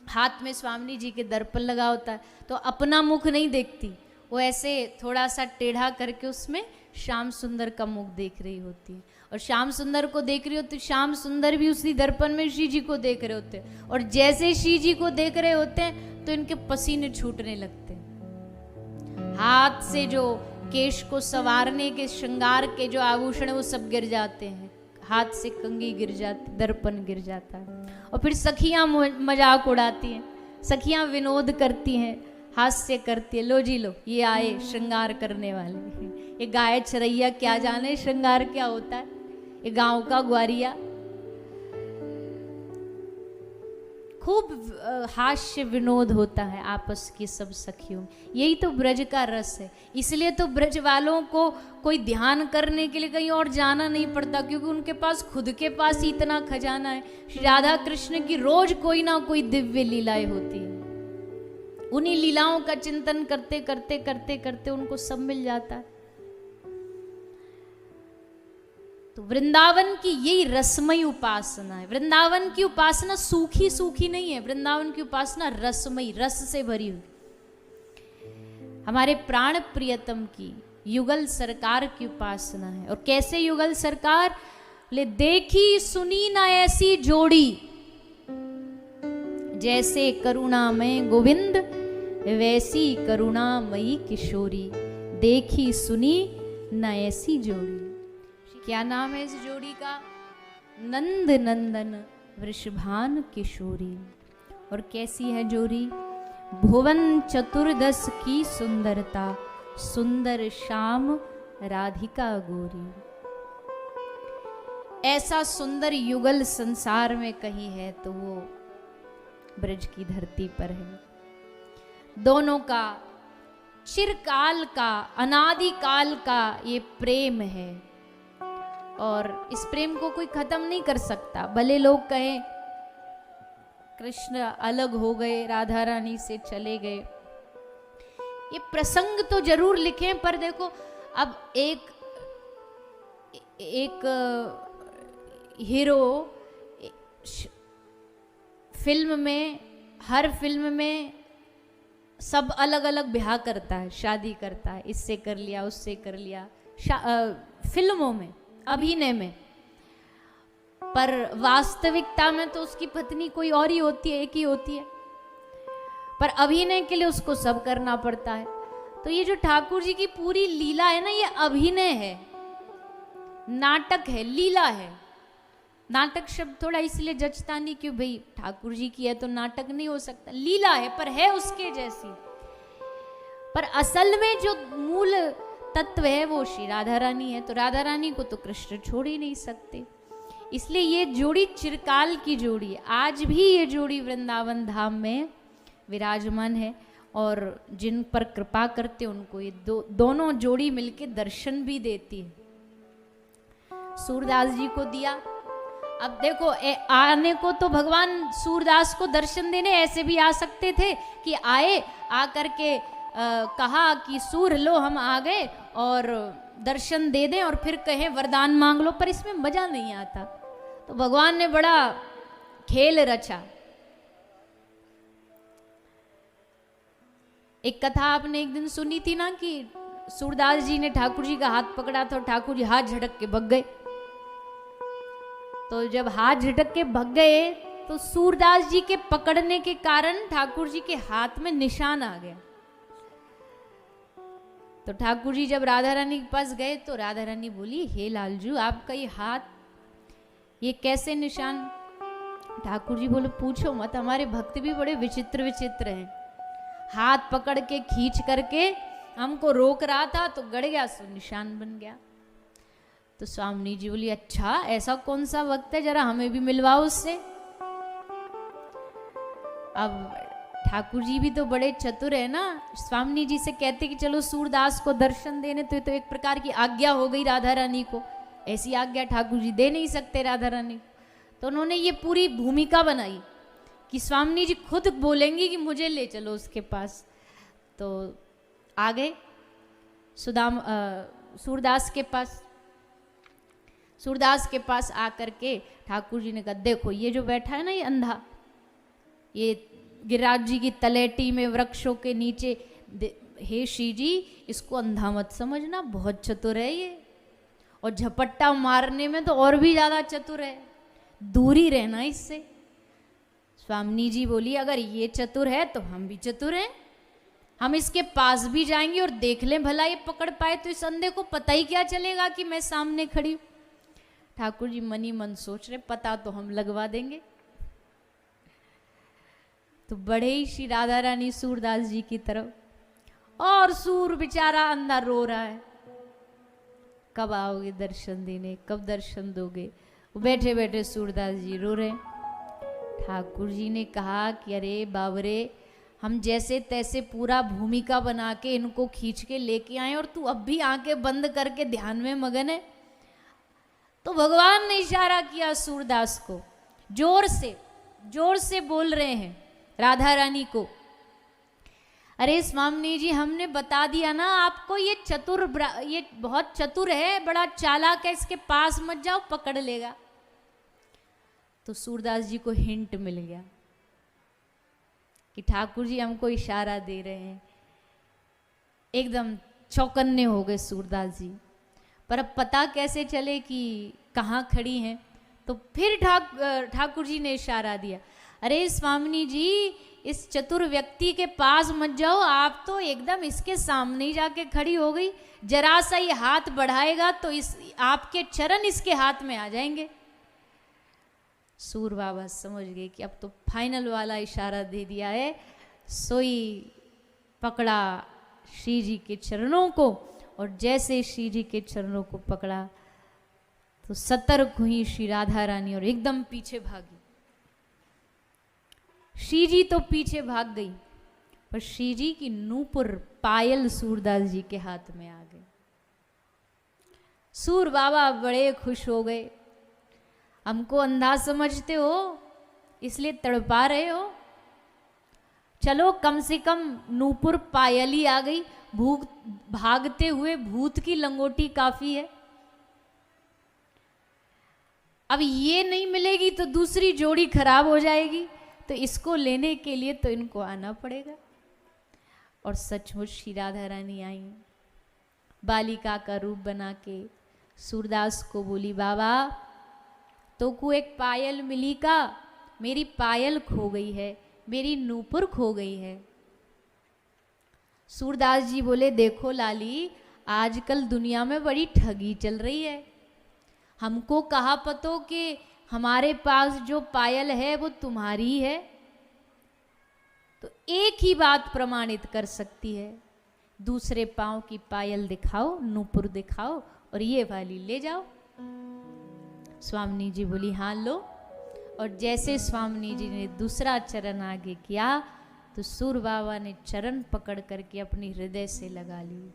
हाथ में स्वामी जी के दर्पण लगा होता है, तो अपना मुख नहीं देखती, वो ऐसे थोड़ा सा टेढ़ा करके उसमें श्याम सुंदर का मुख देख रही होती है। और श्याम सुंदर को देख रही होती, श्याम सुंदर भी उसी दर्पण में श्री जी को देख रहे होते हैं। और जैसे श्री जी को देख रहे होते हैं तो इनके पसीने छूटने लगते हैं। हाथ से जो केश को संवारने के श्रृंगार के जो आभूषण वो सब गिर जाते हैं, हाथ से कंघी गिर जाती, दर्पण गिर जाता है। और फिर सखियां मजाक उड़ाती हैं, सखियां विनोद करती हैं, हास्य करती है, लो जी लो, ये आए श्रृंगार करने वाले। ये गाय चरैया क्या जाने श्रृंगार क्या होता है, ये गांव का ग्वारिया। खूब हास्य विनोद होता है आपस की सब सखियों। यही तो ब्रज का रस है। इसलिए तो ब्रज वालों को कोई ध्यान करने के लिए कहीं और जाना नहीं पड़ता, क्योंकि उनके पास खुद के पास ही इतना खजाना है। श्री राधा कृष्ण की रोज कोई ना कोई दिव्य लीलाएं होती है। उन्हीं लीलाओं का चिंतन करते करते करते करते उनको सब मिल जाता है। तो वृंदावन की यही रसमयी उपासना है। वृंदावन की उपासना सूखी सूखी नहीं है, वृंदावन की उपासना रसमयी, रस से भरी हुई। हमारे प्राण प्रियतम की युगल सरकार की उपासना है। और कैसे युगल सरकार? ले देखी सुनी ना ऐसी जोड़ी, जैसे करुणामय गोविंद वैसी करुणामयी किशोरी। देखी सुनी ना ऐसी जोड़ी। क्या नाम है इस जोड़ी का? नंद नंदन वृषभान किशोरी। और कैसी है जोड़ी? भुवन चतुर्दश की सुंदरता, सुंदर श्याम राधिका गोरी। ऐसा सुंदर युगल संसार में कहीं है तो वो ब्रज की धरती पर है। दोनों का चिरकाल का, अनादिकाल का ये प्रेम है, और इस प्रेम को कोई खत्म नहीं कर सकता। भले लोग कहें कृष्ण अलग हो गए, राधा रानी से चले गए, ये प्रसंग तो जरूर लिखें, पर देखो अब एक हीरो फिल्म में हर फिल्म में सब अलग अलग ब्याह करता है, शादी करता है, इससे कर लिया उससे कर लिया, फिल्मों में, अभिनय में। पर वास्तविकता में तो उसकी पत्नी कोई और ही होती है, एक ही होती है, पर अभिनय के लिए उसको सब करना पड़ता है। तो ये जो ठाकुर जी की पूरी लीला है ना, ये अभिनय है, नाटक है, लीला है। नाटक शब्द थोड़ा इसलिए जचता नहीं कि भाई ठाकुर जी की है तो नाटक नहीं हो सकता, लीला है पर है उसके जैसी। पर असल में जो मूल तत्व है वो श्री राधा रानी है, तो राधा रानी को तो कृष्ण छोड़ ही नहीं सकते। इसलिए ये जोड़ी चिरकाल की जोड़ी है, आज भी ये जोड़ी वृंदावन धाम में विराजमान है, और जिन पर कृपा करते उनको ये दोनों जोड़ी मिलके दर्शन भी देती है। सूरदास जी को दिया, अब देखो आने को तो भगवान सूरदास को दर्शन देने ऐसे भी आ सकते थे कि आए, आकर के कहा कि सूर लो हम आ गए और दर्शन दे दें और फिर कहें वरदान मांग लो, पर इसमें मजा नहीं आता। तो भगवान ने बड़ा खेल रचा। एक कथा आपने एक दिन सुनी थी ना कि सूरदास जी ने ठाकुर जी का हाथ पकड़ा था, ठाकुर जी हाथ झटक के भग गए। तो जब हाथ झटक के भग गए तो सूरदास जी के पकड़ने के कारण ठाकुर जी के हाथ में निशान आ गया। तो ठाकुर जी जब राधा रानी के पास गए तो राधा रानी बोली, हे लालजू आपका ये हाथ, ये कैसे निशान? ठाकुर जी बोले, पूछो मत, हमारे भक्त भी बड़े विचित्र विचित्र हैं। हाथ पकड़ के खींच करके हमको रोक रहा था तो गड़ गया, सो निशान बन गया। तो स्वामी जी बोली, अच्छा ऐसा कौन सा वक्त है, जरा हमें भी मिलवाओ उससे। अब ठाकुर जी भी तो बड़े चतुर है ना, स्वामी जी से कहते कि चलो सूरदास को दर्शन देने, तो ये तो एक प्रकार की आज्ञा हो गई राधा रानी को। ऐसी आज्ञा ठाकुर जी दे नहीं सकते राधा रानी। तो उन्होंने ये पूरी भूमिका बनाई कि स्वामी जी खुद बोलेंगी कि मुझे ले चलो उसके पास। तो आ गए सूरदास के पास। सूरदास के पास आकर के ठाकुर जी ने कहा, देखो ये जो बैठा है ना ये अंधा, ये गिरिराज जी की तलेटी में वृक्षों के नीचे, हे श्री जी इसको अंधा मत समझना, बहुत चतुर है ये, और झपट्टा मारने में तो और भी ज्यादा चतुर है, दूरी रहना इससे। स्वामी जी बोली, अगर ये चतुर है तो हम भी चतुर हैं, हम इसके पास भी जाएंगे और देख लें भला ये पकड़ पाए तो इस अंधे को पता ही क्या चलेगा कि मैं सामने खड़ी हूं। ठाकुर जी मनी मन सोच रहे, पता तो हम लगवा देंगे। तो बड़े ही श्री राधा रानी सूरदास जी की तरफ, और सूर बेचारा अंधा रो रहा है, कब आओगे दर्शन देने, कब दर्शन दोगे? बैठे बैठे सूरदास जी रो रहे। ठाकुर जी ने कहा कि अरे बाबरे, हम जैसे तैसे पूरा भूमिका बना के इनको खींच के लेके आए और तू अब भी आंखें बंद करके ध्यान में मगन है। तो भगवान ने इशारा किया सूरदास को, जोर से बोल रहे हैं राधा रानी को, अरे स्वामी जी हमने बता दिया ना आपको, ये बहुत चतुर है, बड़ा चालाक है, इसके पास मत जाओ, पकड़ लेगा। तो सूरदास जी को हिंट मिल गया कि ठाकुर जी हमको इशारा दे रहे हैं। एकदम चौकन्ने हो गए सूरदास जी, पर अब पता कैसे चले कि कहाँ खड़ी हैं? तो फिर ठाकुर जी ने इशारा दिया, अरे स्वामी जी इस चतुर व्यक्ति के पास मत जाओ, आप तो एकदम इसके सामने ही जाके खड़ी हो गई, जरा सा ये हाथ बढ़ाएगा तो आपके चरण इसके हाथ में आ जाएंगे। सूर बाबा समझ गए कि अब तो फाइनल वाला इशारा दे दिया है, सोई पकड़ा श्री जी के चरणों को, और जैसे श्री जी के चरणों को पकड़ा तो सतर्क हुई श्री राधा रानी और एकदम पीछे भागी। श्री जी तो पीछे भाग गई, पर श्री जी की नूपुर पायल सूरदास जी के हाथ में आ गई। सूर बाबा बड़े खुश हो गए, हमको अंधा समझते हो इसलिए तड़पा रहे हो, चलो कम से कम नूपुर पायली आ गई, भागते हुए भूत की लंगोटी काफी है। अब ये नहीं मिलेगी तो दूसरी जोड़ी खराब हो जाएगी, तो इसको लेने के लिए तो इनको आना पड़ेगा। और सचमुच श्री राधा रानी आई, बालिका का रूप बना के सूरदास को बोली, बाबा तो को एक पायल मिली का, मेरी पायल खो गई है, मेरी नूपुर खो गई है। सूरदास जी बोले, देखो लाली, आजकल दुनिया में बड़ी ठगी चल रही है। हमको कहा पतो कि हमारे पास जो पायल है वो तुम्हारी है, तो एक ही बात प्रमाणित कर सकती है, दूसरे पांव की पायल दिखाओ, नूपुर दिखाओ और ये वाली ले जाओ। स्वामिनी जी बोली, हाँ लो। और जैसे स्वामिनी जी ने दूसरा चरण आगे किया तो सूर बाबा ने चरण पकड़ करके अपनी हृदय से लगा ली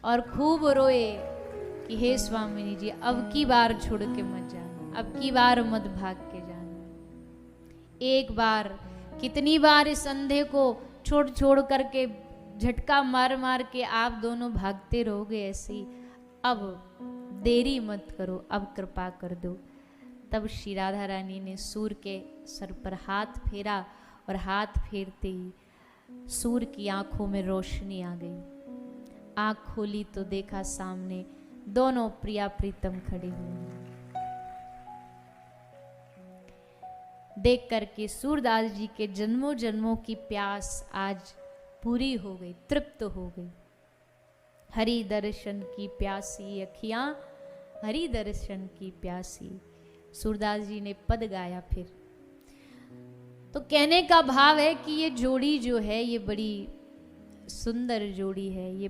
और खूब रोए कि हे स्वामिनी जी, अब की बार छोड़ के मत जाना, अब की बार मत भाग के जाना। एक बार, कितनी बार इस अंधे को छोड़ छोड़ करके, झटका मार मार के आप दोनों भागते रहोगे ऐसे ही, अब देरी मत करो, अब कृपा कर दो। तब श्री राधा रानी ने सूर के सर पर हाथ फेरा और हाथ फेरते ही सूर की आंखों में रोशनी आ गई। आंख खोली तो देखा सामने दोनों प्रिया प्रीतम खड़े हुए हैं। देख करके सूरदास जी के जन्मों जन्मों की प्यास आज पूरी हो गई, तृप्त हो गई। हरि दर्शन की प्यासी अखियां, हरि दर्शन की प्यासी। सूरदास जी ने पद गाया फिर। तो कहने का भाव है कि ये जोड़ी जो है ये बड़ी सुंदर जोड़ी है। ये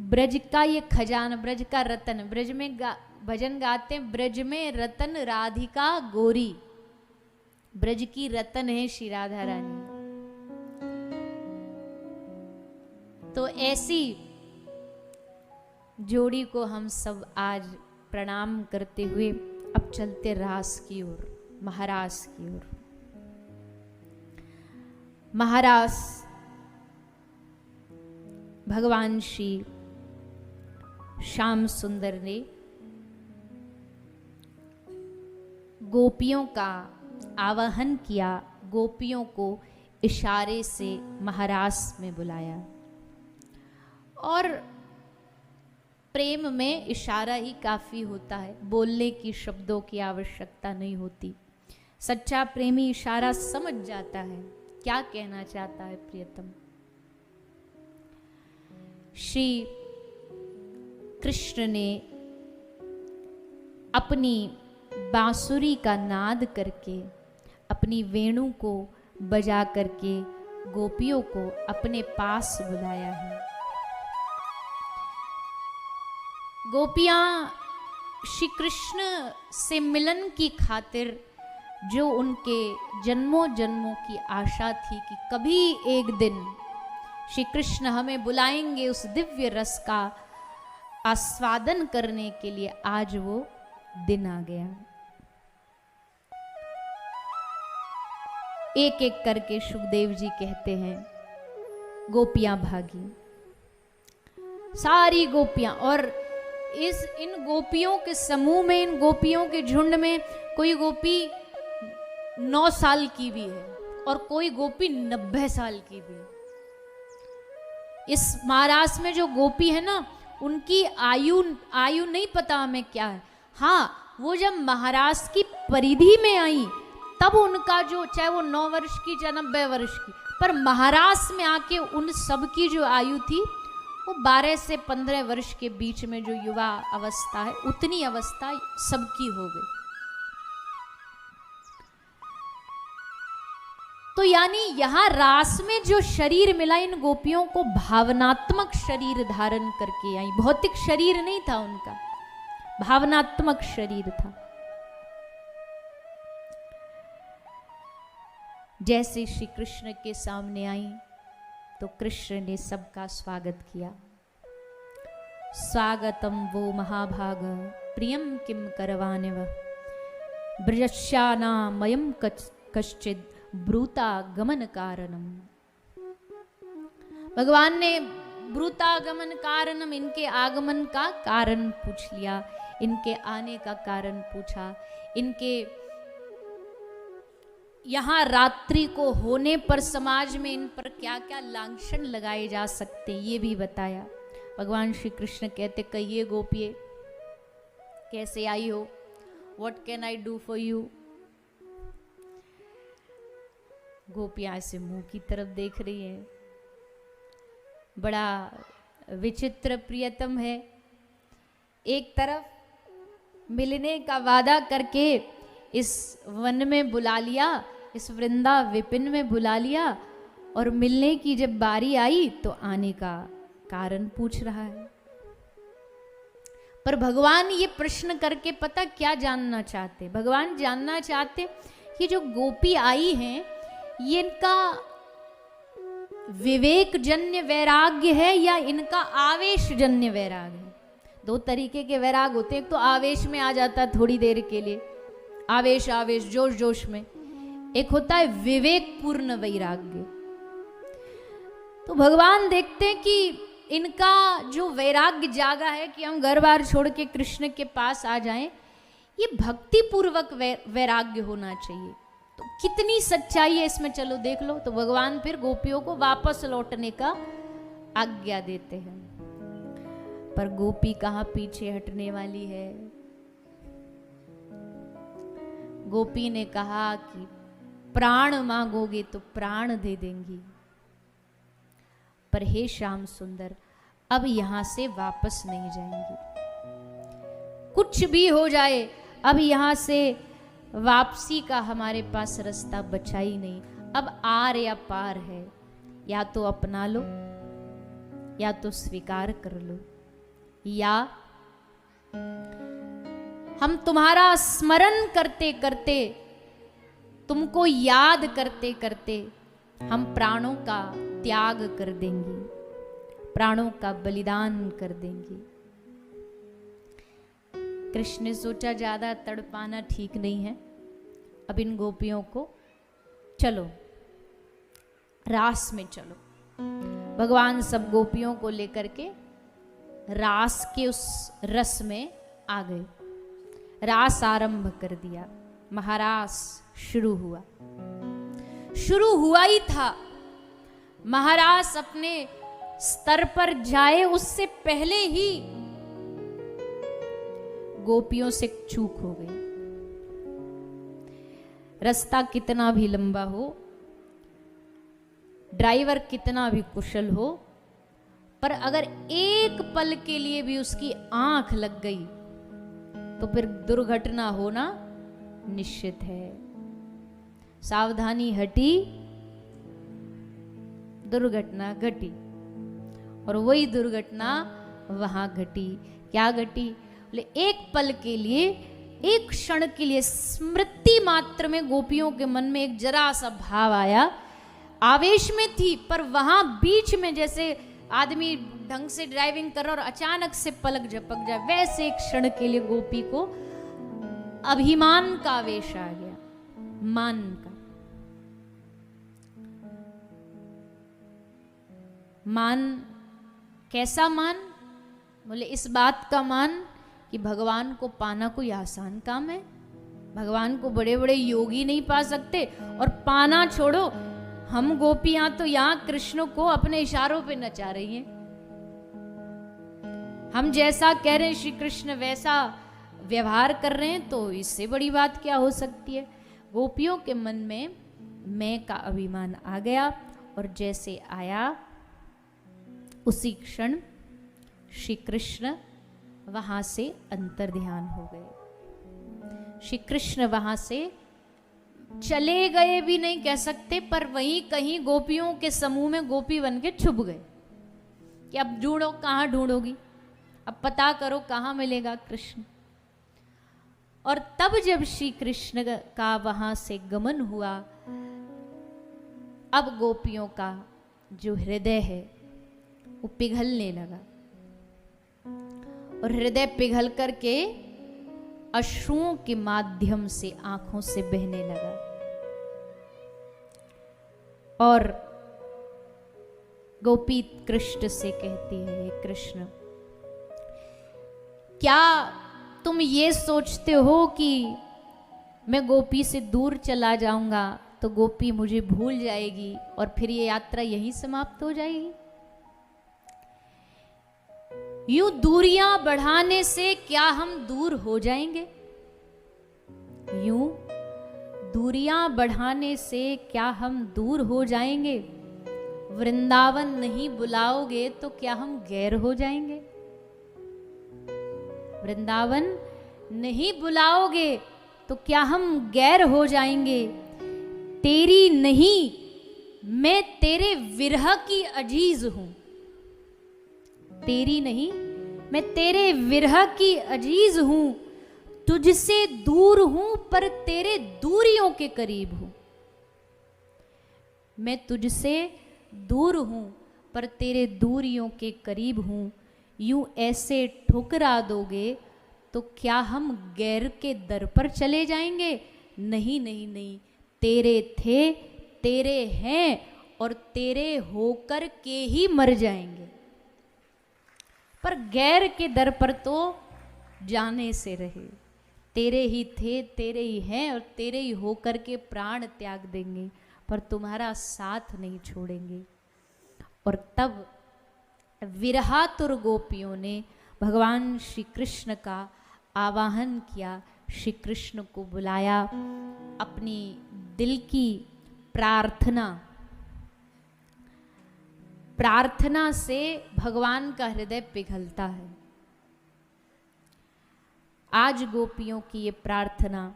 ब्रज का ये खजाना, ब्रज का रतन, ब्रज में भजन गाते हैं, ब्रज में रतन राधिका गोरी, ब्रज की रतन है श्री राधा रानी। तो ऐसी जोड़ी को हम सब आज प्रणाम करते हुए अब चलते रास की ओर, महारास की ओर। महारास भगवान श्री श्याम सुंदर ने गोपियों का आवाहन किया, गोपियों को इशारे से महारास में बुलाया। और प्रेम में इशारा ही काफी होता है, बोलने की, शब्दों की आवश्यकता नहीं होती। सच्चा प्रेमी इशारा समझ जाता है क्या कहना चाहता है प्रियतम। श्री कृष्ण ने अपनी बांसुरी का नाद करके, अपनी वेणु को बजा करके गोपियों को अपने पास बुलाया है। गोपियां श्री कृष्ण से मिलन की खातिर, जो उनके जन्मों जन्मों की आशा थी कि कभी एक दिन श्री कृष्ण हमें बुलाएंगे उस दिव्य रस का आस्वादन करने के लिए, आज वो दिन आ गया। एक एक करके सुखदेव जी कहते हैं, गोपियां भागी, सारी गोपियां। और इन गोपियों के समूह में, इन गोपियों के झुंड में कोई गोपी 9 साल की भी है और कोई गोपी 90 साल की भी है। इस महारास में जो गोपी है ना, उनकी आयु नहीं पता हमें क्या है। हाँ, वो जब महारास की परिधि में आई तब उनका जो, चाहे वो 9 वर्ष की चाहे 90 वर्ष की, पर महारास में आके उन सब की जो आयु थी वो 12 से 15 वर्ष के बीच में जो युवा अवस्था है, उतनी अवस्था सबकी हो गई। तो यानी यहां रास में जो शरीर मिला इन गोपियों को, भावनात्मक शरीर धारण करके आई। भौतिक शरीर नहीं था उनका, भावनात्मक शरीर था। जैसे श्री कृष्ण के सामने आई तो कृष्ण ने सबका स्वागत किया। स्वागतम वो महाभाग प्रियम किम करवानेव ब्रजस्यानामयं कश्चिद ब्रूता गमन कारणम। भगवान ने ब्रूतागमन कारणम, इनके आगमन का कारण पूछ लिया, इनके आने का कारण पूछा, इनके यहाँ रात्रि को होने पर समाज में इन पर क्या क्या लांछन लगाए जा सकते ये भी बताया। भगवान श्री कृष्ण कहते कहिए गोपिये कैसे आई हो, what can I do for you. गोपियां ऐसे मुंह की तरफ देख रही है, बड़ा विचित्र प्रियतम है। एक तरफ मिलने का वादा करके इस वन में बुला लिया, इस वृंदा विपिन में बुला लिया, और मिलने की जब बारी आई तो आने का कारण पूछ रहा है। पर भगवान ये प्रश्न करके पता क्या जानना चाहते? भगवान जानना चाहते कि जो गोपी आई हैं ये इनका विवेक जन्य वैराग्य है या इनका आवेश जन्य वैराग्य है। दो तरीके के वैराग होते हैं, एक तो आवेश में आ जाता है थोड़ी देर के लिए, आवेश आवेश जोश जोश में, एक होता है विवेक पूर्ण वैराग्य। तो भगवान देखते हैं कि इनका जो वैराग्य जागा है कि हम घर बार छोड़ के कृष्ण के पास आ जाएं, ये भक्ति पूर्वक वैराग्य होना चाहिए। तो कितनी सच्चाई है इसमें, चलो देख लो। तो भगवान फिर गोपियों को वापस लौटने का आज्ञा देते हैं, पर गोपी कहाँ पीछे हटने वाली है। गोपी ने कहा कि प्राण मांगोगे तो प्राण दे देंगी, पर हे श्याम सुंदर अब यहां से वापस नहीं जाएंगी। कुछ भी हो जाए अब यहां से वापसी का हमारे पास रास्ता बचा ही नहीं। अब आर या पार है, या तो अपना लो या तो स्वीकार कर लो, या हम तुम्हारा स्मरण करते करते, तुमको याद करते करते हम प्राणों का त्याग कर देंगे, प्राणों का बलिदान कर देंगे। कृष्ण ने सोचा ज्यादा तड़पाना ठीक नहीं है, अब इन गोपियों को चलो रास में चलो। भगवान सब गोपियों को लेकर के रास के उस रस में आ गए। रास आरंभ कर दिया, महारास शुरू हुआ ही था। महारास अपने स्तर पर जाए उससे पहले ही गोपियों से चूक हो गई। रास्ता कितना भी लंबा हो, ड्राइवर कितना भी कुशल हो, पर अगर एक पल के लिए भी उसकी आंख लग गई तो फिर दुर्घटना होना निश्चित है। सावधानी हटी, दुर्घटना घटी, और वही दुर्घटना वहां घटी। क्या घटी? बोले एक पल के लिए, एक क्षण के लिए, स्मृति मात्र में गोपियों के मन में एक जरा सा भाव आया। आवेश में थी, पर वहां बीच में जैसे आदमी ढंग से ड्राइविंग कर रहा और अचानक से पलक झपक जाए, वैसे एक क्षण के लिए गोपी को अभिमान का आवेश आ गया, मान का। मान कैसा मान? बोले इस बात का मान कि भगवान को पाना कोई आसान काम है। भगवान को बड़े बड़े योगी नहीं पा सकते, और पाना छोड़ो, हम गोपियां तो यहां कृष्ण को अपने इशारों पे नचा रही हैं। हम जैसा कह रहे हैं श्री कृष्ण वैसा व्यवहार कर रहे हैं, तो इससे बड़ी बात क्या हो सकती है। गोपियों के मन में मैं का अभिमान आ गया, और जैसे आया उसी क्षण श्री कृष्ण वहां से अंतर्ध्यान हो गए। श्री कृष्ण वहां से चले गए भी नहीं कह सकते, पर वहीं कहीं गोपियों के समूह में गोपी बन के छुप गए कि अब ढूंढो, कहाँ ढूंढोगी, अब पता करो कहाँ मिलेगा कृष्ण। और तब जब श्री कृष्ण का वहां से गमन हुआ, अब गोपियों का जो हृदय है वो पिघलने लगा, और हृदय पिघल करके अश्रुओं के माध्यम से आंखों से बहने लगा। और गोपी कृष्ण से कहती है, हे कृष्ण, क्या तुम ये सोचते हो कि मैं गोपी से दूर चला जाऊंगा तो गोपी मुझे भूल जाएगी और फिर ये यात्रा यहीं समाप्त हो जाएगी। यूं दूरियां बढ़ाने से क्या हम दूर हो जाएंगे? यूं दूरियां बढ़ाने से क्या हम दूर हो जाएंगे? वृंदावन नहीं बुलाओगे तो क्या हम गैर हो जाएंगे? वृंदावन नहीं बुलाओगे तो क्या हम गैर हो जाएंगे? तेरी नहीं, मैं तेरे विरह की अजीज हूं। तेरी नहीं, मैं तेरे विरह की अजीज हूं। तुझसे दूर हूं पर तेरे दूरियों के करीब हूं। मैं तुझसे दूर हूं पर तेरे दूरियों के करीब हूं। यूं ऐसे ठुकरा दोगे तो क्या हम गैर के दर पर चले जाएंगे? नहीं नहीं नहीं, तेरे थे, तेरे हैं और तेरे होकर के ही मर जाएंगे। पर गैर के दर पर तो जाने से रहे। तेरे ही थे, तेरे ही हैं और तेरे ही होकर के प्राण त्याग देंगे, पर तुम्हारा साथ नहीं छोड़ेंगे। और तब विरहातुर गोपियों ने भगवान श्री कृष्ण का आवाहन किया, श्री कृष्ण को बुलाया। अपनी दिल की प्रार्थना से भगवान का हृदय पिघलता है। आज गोपियों की ये प्रार्थना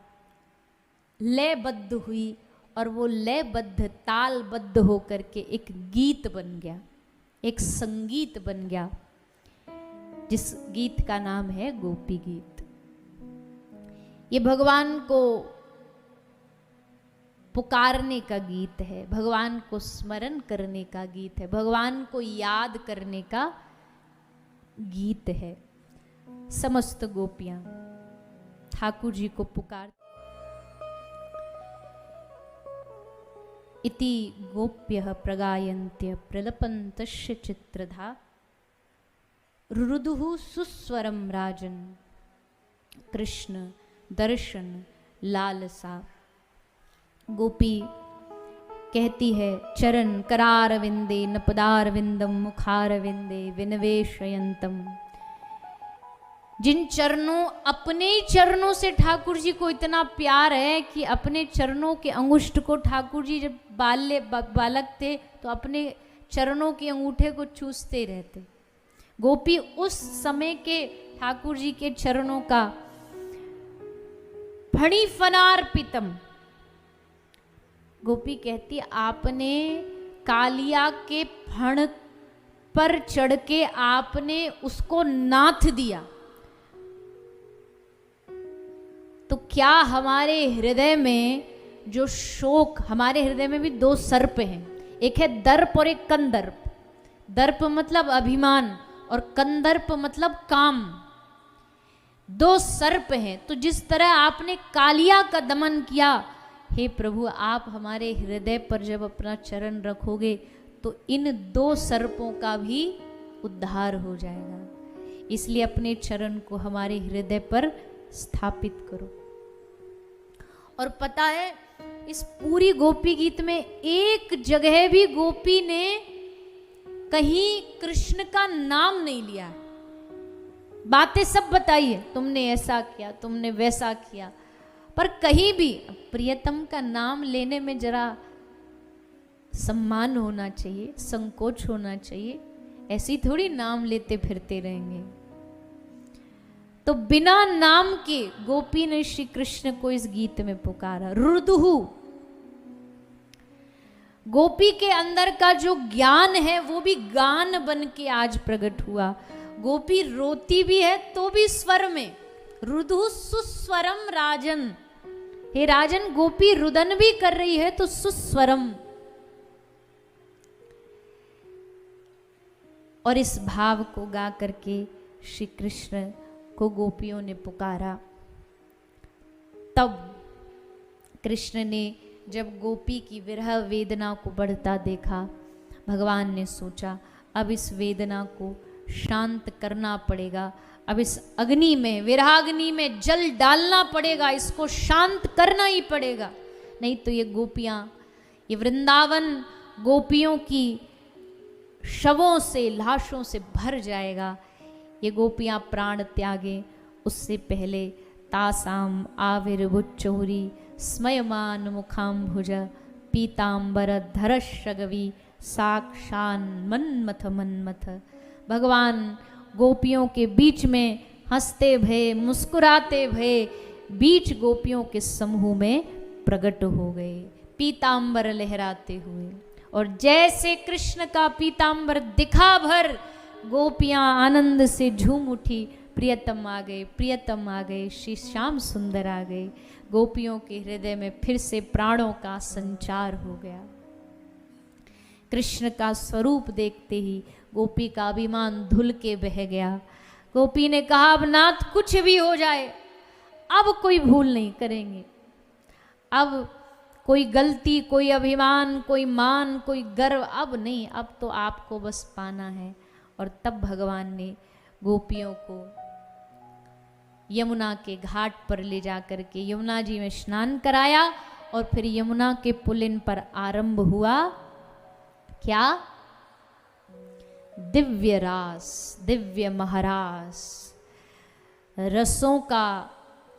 लयबद्ध हुई और वो लयबद्ध तालबद्ध होकर के एक गीत बन गया, एक संगीत बन गया, जिस गीत का नाम है गोपी गीत। ये भगवान को पुकारने का गीत है, भगवान को स्मरण करने का गीत है, भगवान को याद करने का गीत है। समस्त गोपियां ठाकुर जी को पुकार। इति गोप्यः प्रगायन्त्य प्रलपन्तस्य चित्रधा रुरुदुः सुस्वरं राजन् कृष्ण दर्शन लालसा। गोपी कहती है, चरण करारविंदे न पदारविंदम मुखारविंदे विनवेशयंतम। जिन चरणों, अपने ही चरणों से ठाकुर जी को इतना प्यार है कि अपने चरणों के अंगुष्ठ को ठाकुर जी जब बालक थे तो अपने चरणों के अंगूठे को चूसते रहते। गोपी उस समय के ठाकुर जी के चरणों का फणिफनार्पितम। गोपी कहती, आपने कालिया के फण पर चढ़ के आपने उसको नाथ दिया, तो क्या हमारे हृदय में जो शोक, हमारे हृदय में भी दो सर्प हैं, एक है दर्प और एक कंदर्प। दर्प मतलब अभिमान और कंदर्प मतलब काम। दो सर्प हैं। तो जिस तरह आपने कालिया का दमन किया, हे प्रभु आप हमारे हृदय पर जब अपना चरण रखोगे तो इन दो सर्पों का भी उद्धार हो जाएगा। इसलिए अपने चरण को हमारे हृदय पर स्थापित करो। और पता है, इस पूरी गोपी गीत में एक जगह भी गोपी ने कहीं कृष्ण का नाम नहीं लिया। बातें सब बताई है, तुमने ऐसा किया, तुमने वैसा किया, पर कहीं भी प्रियतम का नाम लेने में जरा सम्मान होना चाहिए, संकोच होना चाहिए। ऐसी थोड़ी नाम लेते फिरते रहेंगे। तो बिना नाम के गोपी ने श्री कृष्ण को इस गीत में पुकारा। रुदुहु, गोपी के अंदर का जो ज्ञान है वो भी गान बन के आज प्रकट हुआ। गोपी रोती भी है तो भी स्वर में। रुदु सुस्वरम राजन, हे राजन गोपी रुदन भी कर रही है तो सुस्वरम। और इस भाव को गा करके श्री कृष्ण को गोपियों ने पुकारा। तब कृष्ण ने जब गोपी की विरह वेदना को बढ़ता देखा, भगवान ने सोचा अब इस वेदना को शांत करना पड़ेगा। अब इस अग्नि में, विरहाग्नि में जल डालना पड़ेगा, इसको शांत करना ही पड़ेगा, नहीं तो ये गोपियां ये वृंदावन गोपियों की शवों से, लाशों से भर जाएगा। ये गोपियां प्राण त्यागे उससे पहले तासाम आविर्भुच्चौरी स्मयमान मुखाम्भुज पीतांबर धरशगवी साक्षान मन्मथ मन्मथ। भगवान गोपियों के बीच में हंसते भये, मुस्कुराते भये बीच गोपियों के समूह में प्रकट हो गए, पीतांबर लहराते हुए। और जैसे कृष्ण का पीतांबर दिखा भर गोपियां आनंद से झूम उठी, प्रियतम आ गए, प्रियतम आ गए, श्री श्याम सुंदर आ गए। गोपियों के हृदय में फिर से प्राणों का संचार हो गया। कृष्ण का स्वरूप देखते ही गोपी का अभिमान धुल के बह गया। गोपी ने कहा, अब नाथ कुछ भी हो जाए, अब कोई भूल नहीं करेंगे, अब कोई गलती, कोई अभिमान, कोई मान, कोई गर्व अब नहीं, अब तो आपको बस पाना है। और तब भगवान ने गोपियों को यमुना के घाट पर ले जा करके यमुना जी में स्नान कराया और फिर यमुना के पुलिन पर आरंभ हुआ क्या? दिव्य रास, दिव्य महारास। रसों का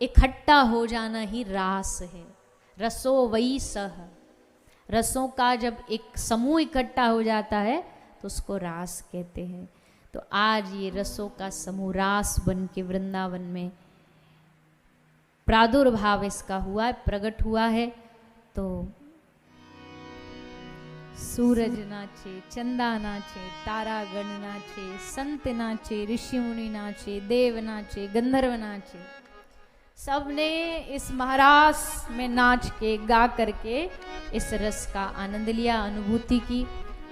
इकट्ठा हो जाना ही रास है। रसो वही सह, रसों का जब एक समूह इकट्ठा हो जाता है तो उसको रास कहते हैं। तो आज ये रसों का समूह रास बन के वृंदावन में प्रादुर्भाव इसका हुआ है, प्रकट हुआ है। तो सूरज नाचे, चंदा नाचे, तारागण नाचे, संत नाचे, ऋषि मुनि नाचे, देव नाचे, गंधर्व नाचे, सबने इस महारास में नाच के, गा करके इस रस का आनंद लिया, अनुभूति की।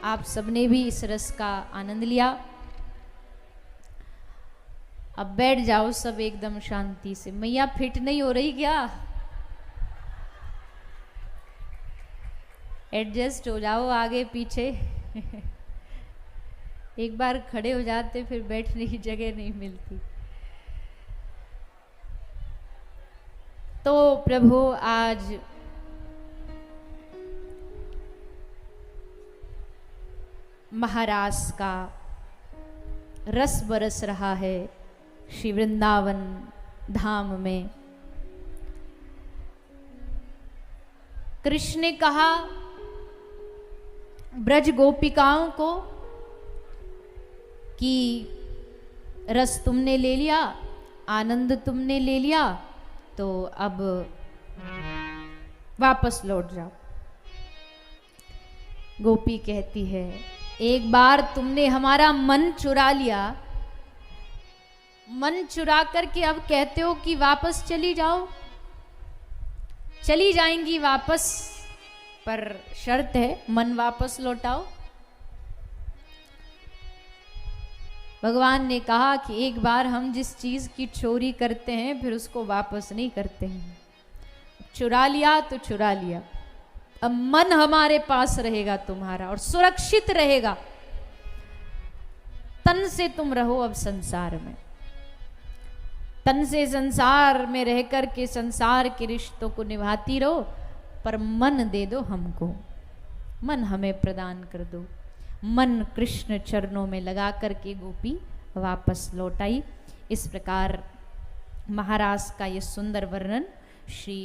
आप सबने भी इस रस का आनंद लिया। अब बैठ जाओ सब एकदम शांति से। मैया फिट नहीं हो रही क्या? एडजस्ट हो जाओ आगे पीछे। एक बार खड़े हो जाते फिर बैठने की जगह नहीं मिलती। तो प्रभु आज महारास का रस बरस रहा है श्री वृंदावन धाम में। कृष्ण ने कहा ब्रज गोपिकाओं को कि रस तुमने ले लिया, आनंद तुमने ले लिया, तो अब वापस लौट जाओ। गोपी कहती है, एक बार तुमने हमारा मन चुरा लिया, मन चुरा करके अब कहते हो कि वापस चली जाओ। चली जाएंगी वापस, पर शर्त है मन वापस लौटाओ। भगवान ने कहा कि एक बार हम जिस चीज की चोरी करते हैं फिर उसको वापस नहीं करते हैं। चुरा लिया तो चुरा लिया, अब मन हमारे पास रहेगा तुम्हारा और सुरक्षित रहेगा। तन से तुम रहो अब संसार में, तन से संसार में रह कर के संसार के रिश्तों को निभाती रहो, पर मन दे दो हमको, मन हमें प्रदान कर दो। मन कृष्ण चरणों में लगा करके गोपी वापस लौट आई। इस प्रकार महारास का यह सुंदर वर्णन श्री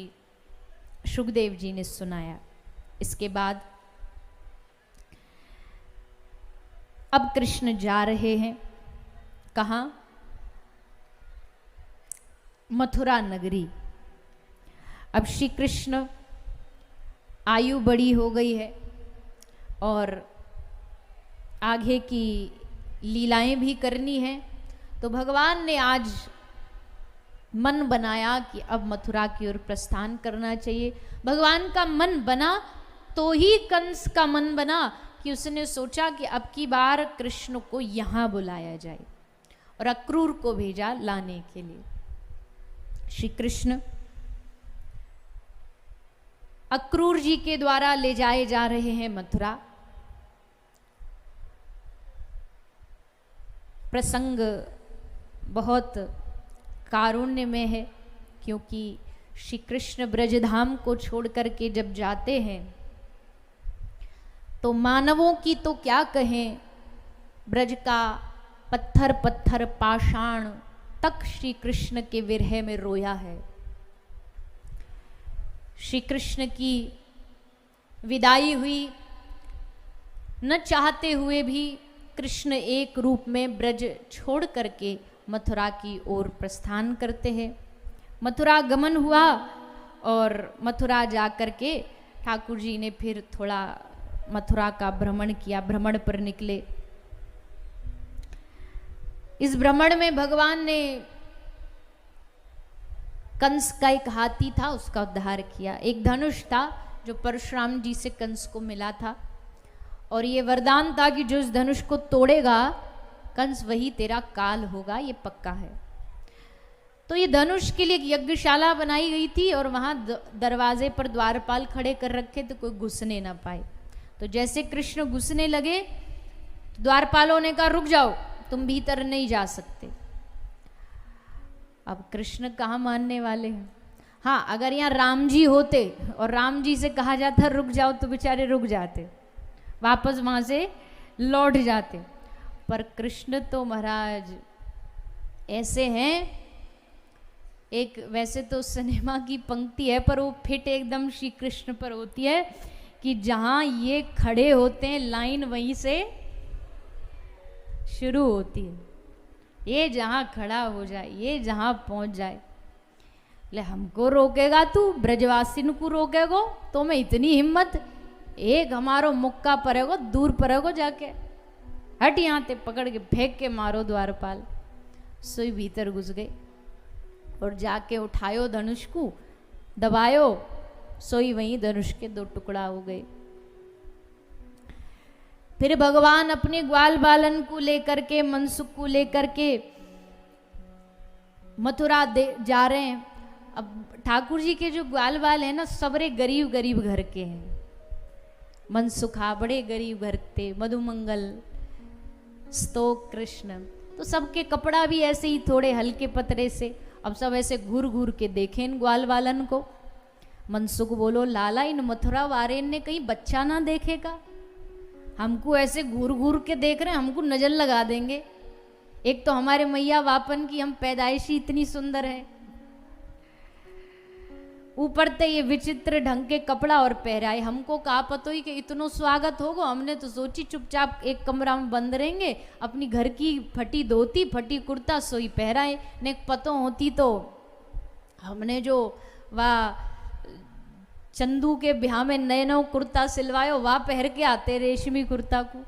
शुकदेव जी ने सुनाया। इसके बाद अब कृष्ण जा रहे हैं कहाँ? मथुरा नगरी। अब श्री कृष्ण आयु बड़ी हो गई है और आगे की लीलाएं भी करनी है, तो भगवान ने आज मन बनाया कि अब मथुरा की ओर प्रस्थान करना चाहिए। भगवान का मन बना तो ही कंस का मन बना कि उसने सोचा कि अब की बार कृष्ण को यहाँ बुलाया जाए और अक्रूर को भेजा लाने के लिए। श्री कृष्ण अक्रूर जी के द्वारा ले जाए जा रहे हैं मथुरा। प्रसंग बहुत कारुण्य में है, क्योंकि श्री कृष्ण ब्रजधाम को छोड़ करके जब जाते हैं तो मानवों की तो क्या कहें, ब्रज का पत्थर पत्थर पाषाण तक श्री कृष्ण के विरह में रोया है। श्री कृष्ण की विदाई हुई, न चाहते हुए भी कृष्ण एक रूप में ब्रज छोड़ करके मथुरा की ओर प्रस्थान करते हैं। मथुरा गमन हुआ और मथुरा जा करके ठाकुर जी ने फिर थोड़ा मथुरा का भ्रमण किया, भ्रमण पर निकले। इस भ्रमण में भगवान ने कंस का एक हाथी था उसका उद्धार किया। एक धनुष था जो परशुराम जी से कंस को मिला था, और ये वरदान था कि जो इस धनुष को तोड़ेगा कंस वही तेरा काल होगा, ये पक्का है। तो ये धनुष के लिए एक यज्ञशाला बनाई गई थी और वहां दरवाजे पर द्वारपाल खड़े कर रखे तो कोई घुसने ना पाए। तो जैसे कृष्ण घुसने लगे तो द्वारपालों ने कहा रुक जाओ, तुम भीतर नहीं जा सकते। अब कृष्ण कहाँ मानने वाले हैं। हाँ, अगर यहाँ राम जी होते और राम जी से कहा जाता रुक जाओ तो बेचारे रुक जाते, वापस वहां से लौट जाते। पर कृष्ण तो महाराज ऐसे हैं, एक वैसे तो सिनेमा की पंक्ति है पर वो फिट एकदम श्री कृष्ण पर होती है कि जहां ये खड़े होते हैं लाइन वहीं से शुरू होती है। ये जहां खड़ा हो जाए, ये जहां पहुंच जाए, ले हमको रोकेगा तू, ब्रजवासिन को रोकेगो तो मैं इतनी हिम्मत, एक हमारो मुक्का पड़ेगो, दूर पड़ेगो, जाके हट यहाँ ते पकड़ के फेंक के मारो द्वारपाल। सोई भीतर घुस गए और जाके उठायो धनुष को, दबायो, सोई वहीं धनुष के दो टुकड़ा हो गए। फिर भगवान अपने ग्वाल बालन को लेकर के, मनसुख को लेकर के मथुरा जा रहे हैं। अब ठाकुर जी के जो ग्वाल बाल है ना, सबरे गरीब गरीब घर के हैं। मनसुखा बड़े गरीब घर थे, मधुमंगल, स्तोक कृष्ण, तो सबके कपड़ा भी ऐसे ही थोड़े हल्के पतरे से। अब सब ऐसे घूर घूर के देखें इन ग्वाल वालन को। मनसुख बोलो लाला, इन मथुरा वारेन ने कहीं बच्चा ना देखेगा, हमको ऐसे घूर घूर के देख रहे हैं, हमको नजर लगा देंगे। एक तो हमारे मैया वापन की हम पैदाइशी इतनी सुंदर है, ऊपर ते ये विचित्र ढंग के कपड़ा और पहराए। हमको कहा पतो ही कि इतनो स्वागत होगा, हमने तो सोची चुपचाप एक कमरा में बंद रहेंगे, अपनी घर की फटी धोती फटी कुर्ता सोई पहराए। ने पतो होती तो हमने जो वाह चंदू के ब्याह में नए नए कुर्ता सिलवायो, वाह पहर के आते रेशमी कुर्ता को।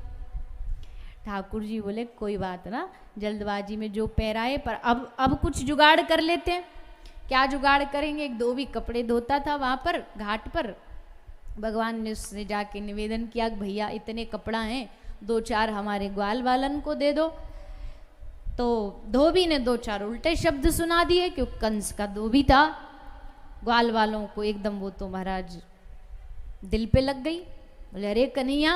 ठाकुर जी बोले कोई बात ना, जल्दबाजी में जो पहराए, पर अब कुछ जुगाड़ कर लेते हैं। क्या जुगाड़ करेंगे। एक धोबी कपड़े धोता था वहां पर घाट पर। भगवान ने उसने जाके निवेदन किया कि भैया इतने कपड़ा हैं, दो चार हमारे ग्वाल वालन को दे दो। तो धोबी ने दो चार उल्टे शब्द सुना दिए, क्योंकि कंस का धोबी था। ग्वाल वालों को एकदम वो तो महाराज दिल पे लग गई। बोले अरे कन्हैया,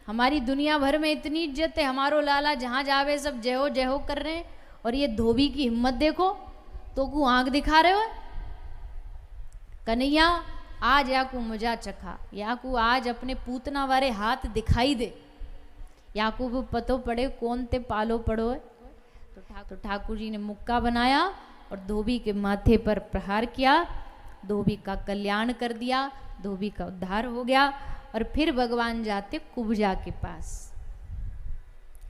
हमारी दुनिया भर में इतनी इज्जत है, हमारो लाला जहाँ जावे सब जय हो कर रहे हैं, और ये धोबी की हिम्मत देखो, तो को आंख दिखा रहे हो। कन्हैया आज याकू मजा चखा, याकू आज अपने पूतना वाले हाथ दिखाई दे, याकू भी पतो पड़े कौन ते पालो पड़ो है। तो ठाकुर जी ने मुक्का बनाया और धोबी के माथे पर प्रहार किया, धोबी का कल्याण कर दिया, धोबी का उद्धार हो गया। और फिर भगवान जाते कुब्जा के पास।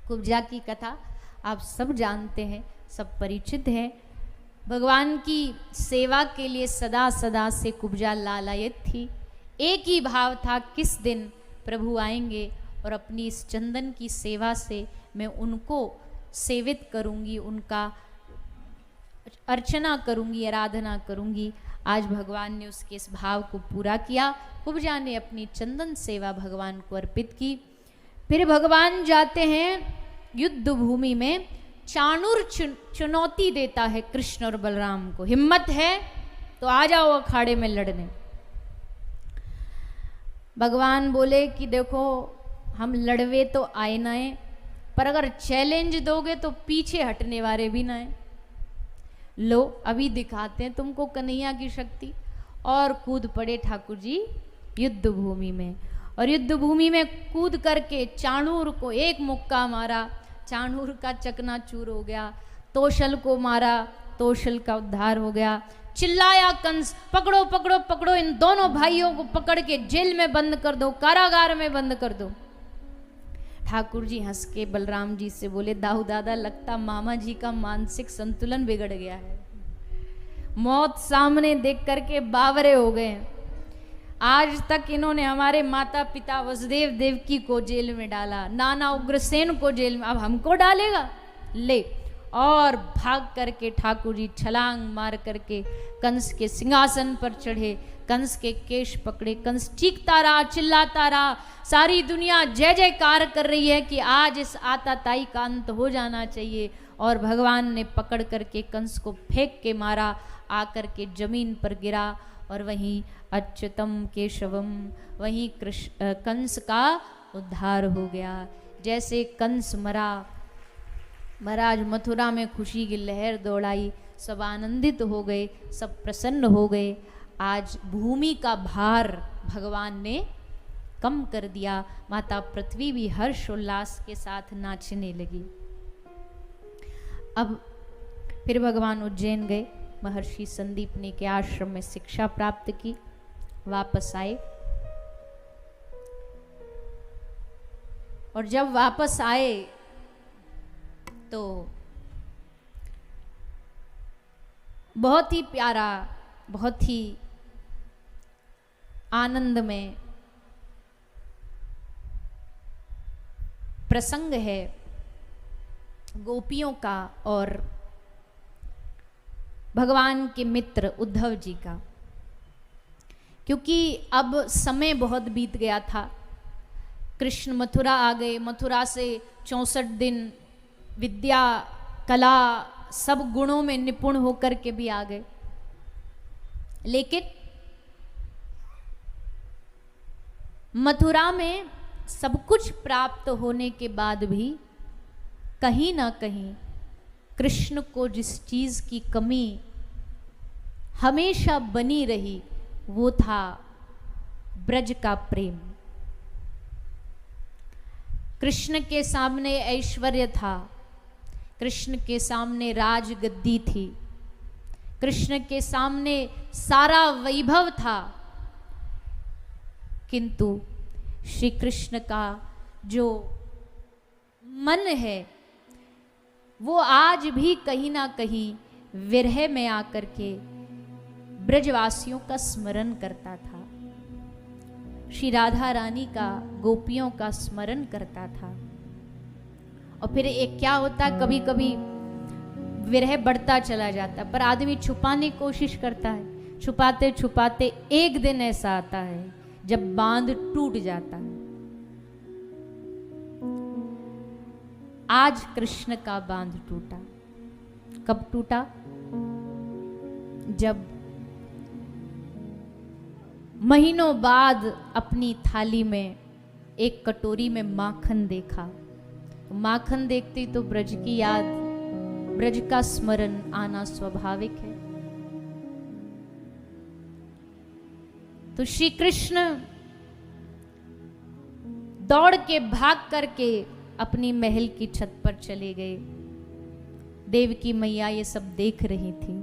कुब्जा की कथा आप सब जानते हैं, सब परिचित हैं। भगवान की सेवा के लिए सदा सदा से कुब्जा लालायत थी। एक ही भाव था, किस दिन प्रभु आएंगे और अपनी इस चंदन की सेवा से मैं उनको सेवित करूंगी, उनका अर्चना करूंगी, आराधना करूंगी। आज भगवान ने उसके इस भाव को पूरा किया। कुब्जा ने अपनी चंदन सेवा भगवान को अर्पित की। फिर भगवान जाते हैं युद्ध भूमि में। चाणूर चुनौती देता है कृष्ण और बलराम को, हिम्मत है तो आ जाओ अखाड़े में लड़ने। भगवान बोले कि देखो हम लड़वे तो आए ना है, पर अगर चैलेंज दोगे तो पीछे हटने वाले भी ना है। लो अभी दिखाते हैं तुमको कन्हैया की शक्ति। और कूद पड़े ठाकुर जी युद्ध भूमि में। और युद्ध भूमि में कूद करके चाणूर को एक मुक्का मारा, चाणूर का चकनाचूर हो गया। तोशल को मारा, तोशल का उद्धार हो गया। चिल्लाया कंस, पकड़ो पकड़ो पकड़ो, इन दोनों भाइयों को पकड़ के जेल में बंद कर दो, कारागार में बंद कर दो। ठाकुर जी हंस के बलराम जी से बोले, दाऊ दादा, लगता मामा जी का मानसिक संतुलन बिगड़ गया है। मौत सामने देख करके बावरे हो गए। आज तक इन्होंने हमारे माता पिता वसुदेव देवकी को जेल में डाला, नाना उग्रसेन को जेल में, अब हमको डालेगा, ले। और भाग करके ठाकुर जी छलांग मार करके कंस के सिंहासन पर चढ़े, कंस के केश पकड़े। कंस चीखता रहा, चिल्लाता रहा, सारी दुनिया जय जयकार कर रही है कि आज इस आताताई का अंत हो जाना चाहिए। और भगवान ने पकड़ करके कंस को फेंक के मारा, आकर के जमीन पर गिरा। और वहीं अच्युतम केशवम, वहीं कंस का उद्धार हो गया। जैसे कंस मरा, महाराज मथुरा में खुशी की लहर दौड़ाई, सब आनंदित हो गए, सब प्रसन्न हो गए। आज भूमि का भार भगवान ने कम कर दिया। माता पृथ्वी भी हर्ष उल्लास के साथ नाचने लगी। अब फिर भगवान उज्जैन गए, महर्षि संदीपनी के आश्रम में शिक्षा प्राप्त की, वापस आए। और जब वापस आए तो बहुत ही प्यारा, बहुत ही आनंद में प्रसंग है गोपियों का और भगवान के मित्र उद्धव जी का। क्योंकि अब समय बहुत बीत गया था, कृष्ण मथुरा आ गए। मथुरा से 64 दिन विद्या कला सब गुणों में निपुण होकर के भी आ गए। लेकिन मथुरा में सब कुछ प्राप्त होने के बाद भी कहीं ना कहीं कृष्ण को जिस चीज की कमी हमेशा बनी रही वो था ब्रज का प्रेम। कृष्ण के सामने ऐश्वर्य था, कृष्ण के सामने राजगद्दी थी, कृष्ण के सामने सारा वैभव था, किंतु श्री कृष्ण का जो मन है वो आज भी कहीं ना कहीं विरह में आकर के ब्रजवासियों का स्मरण करता था, श्री राधा रानी का, गोपियों का स्मरण करता था। और फिर एक क्या होता, कभी कभी विरह बढ़ता चला जाता, पर आदमी छुपाने की कोशिश करता है, छुपाते छुपाते एक दिन ऐसा आता है जब बांध टूट जाता है। आज कृष्ण का बांध टूटा। कब टूटा? जब महीनों बाद अपनी थाली में एक कटोरी में माखन देखा। माखन देखते ही तो ब्रज की याद, ब्रज का स्मरण आना स्वाभाविक है। तो श्री कृष्ण दौड़ के भाग करके अपनी महल की छत पर चले गए। देवकी मैया ये सब देख रही थी,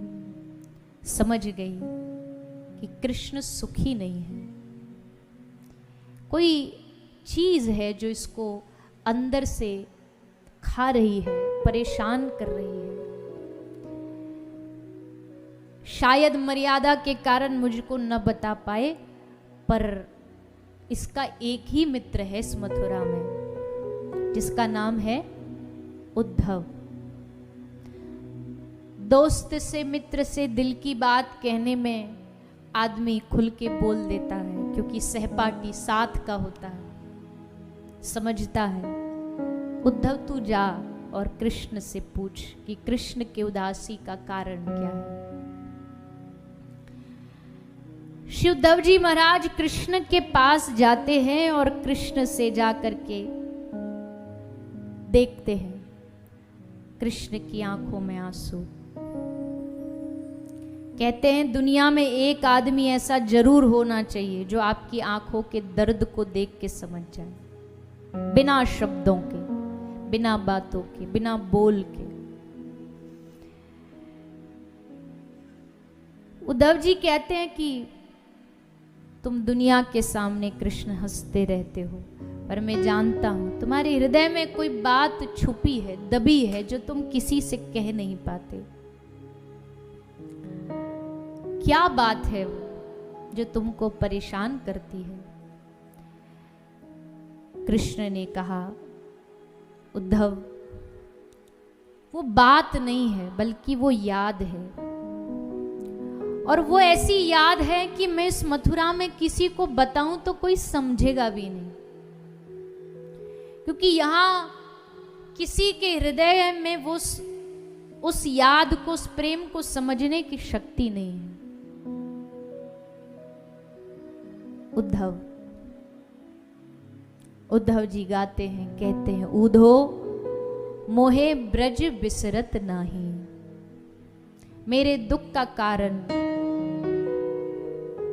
समझ गई कि कृष्ण सुखी नहीं है, कोई चीज है जो इसको अंदर से खा रही है, परेशान कर रही है। शायद मर्यादा के कारण मुझको न बता पाए, पर इसका एक ही मित्र है इस मथुरा में, जिसका नाम है उद्धव। दोस्त से, मित्र से दिल की बात कहने में आदमी खुल के बोल देता है, क्योंकि सहपाठी साथ का होता है, समझता है। उद्धव तू जा और कृष्ण से पूछ कि कृष्ण के उदासी का कारण क्या है। श्री उद्धव जी महाराज कृष्ण के पास जाते हैं और कृष्ण से जाकर के देखते हैं कृष्ण की आंखों में आंसू। कहते हैं दुनिया में एक आदमी ऐसा जरूर होना चाहिए जो आपकी आंखों के दर्द को देख के समझ जाए, बिना शब्दों के, बिना बातों के, बिना बोल के। उद्धव जी कहते हैं कि तुम दुनिया के सामने कृष्ण हंसते रहते हो, पर मैं जानता हूं तुम्हारे हृदय में कोई बात छुपी है, दबी है, जो तुम किसी से कह नहीं पाते। क्या बात है वो जो तुमको परेशान करती है? कृष्ण ने कहा, उद्धव, वो बात नहीं है बल्कि वो याद है, और वो ऐसी याद है कि मैं इस मथुरा में किसी को बताऊं तो कोई समझेगा भी नहीं, क्योंकि यहां किसी के हृदय में वो उस याद को, उस प्रेम को समझने की शक्ति नहीं है। उद्धव जी गाते हैं, कहते हैं, ऊधो मोहे ब्रज बिसरत नाही, मेरे दुख का कारण,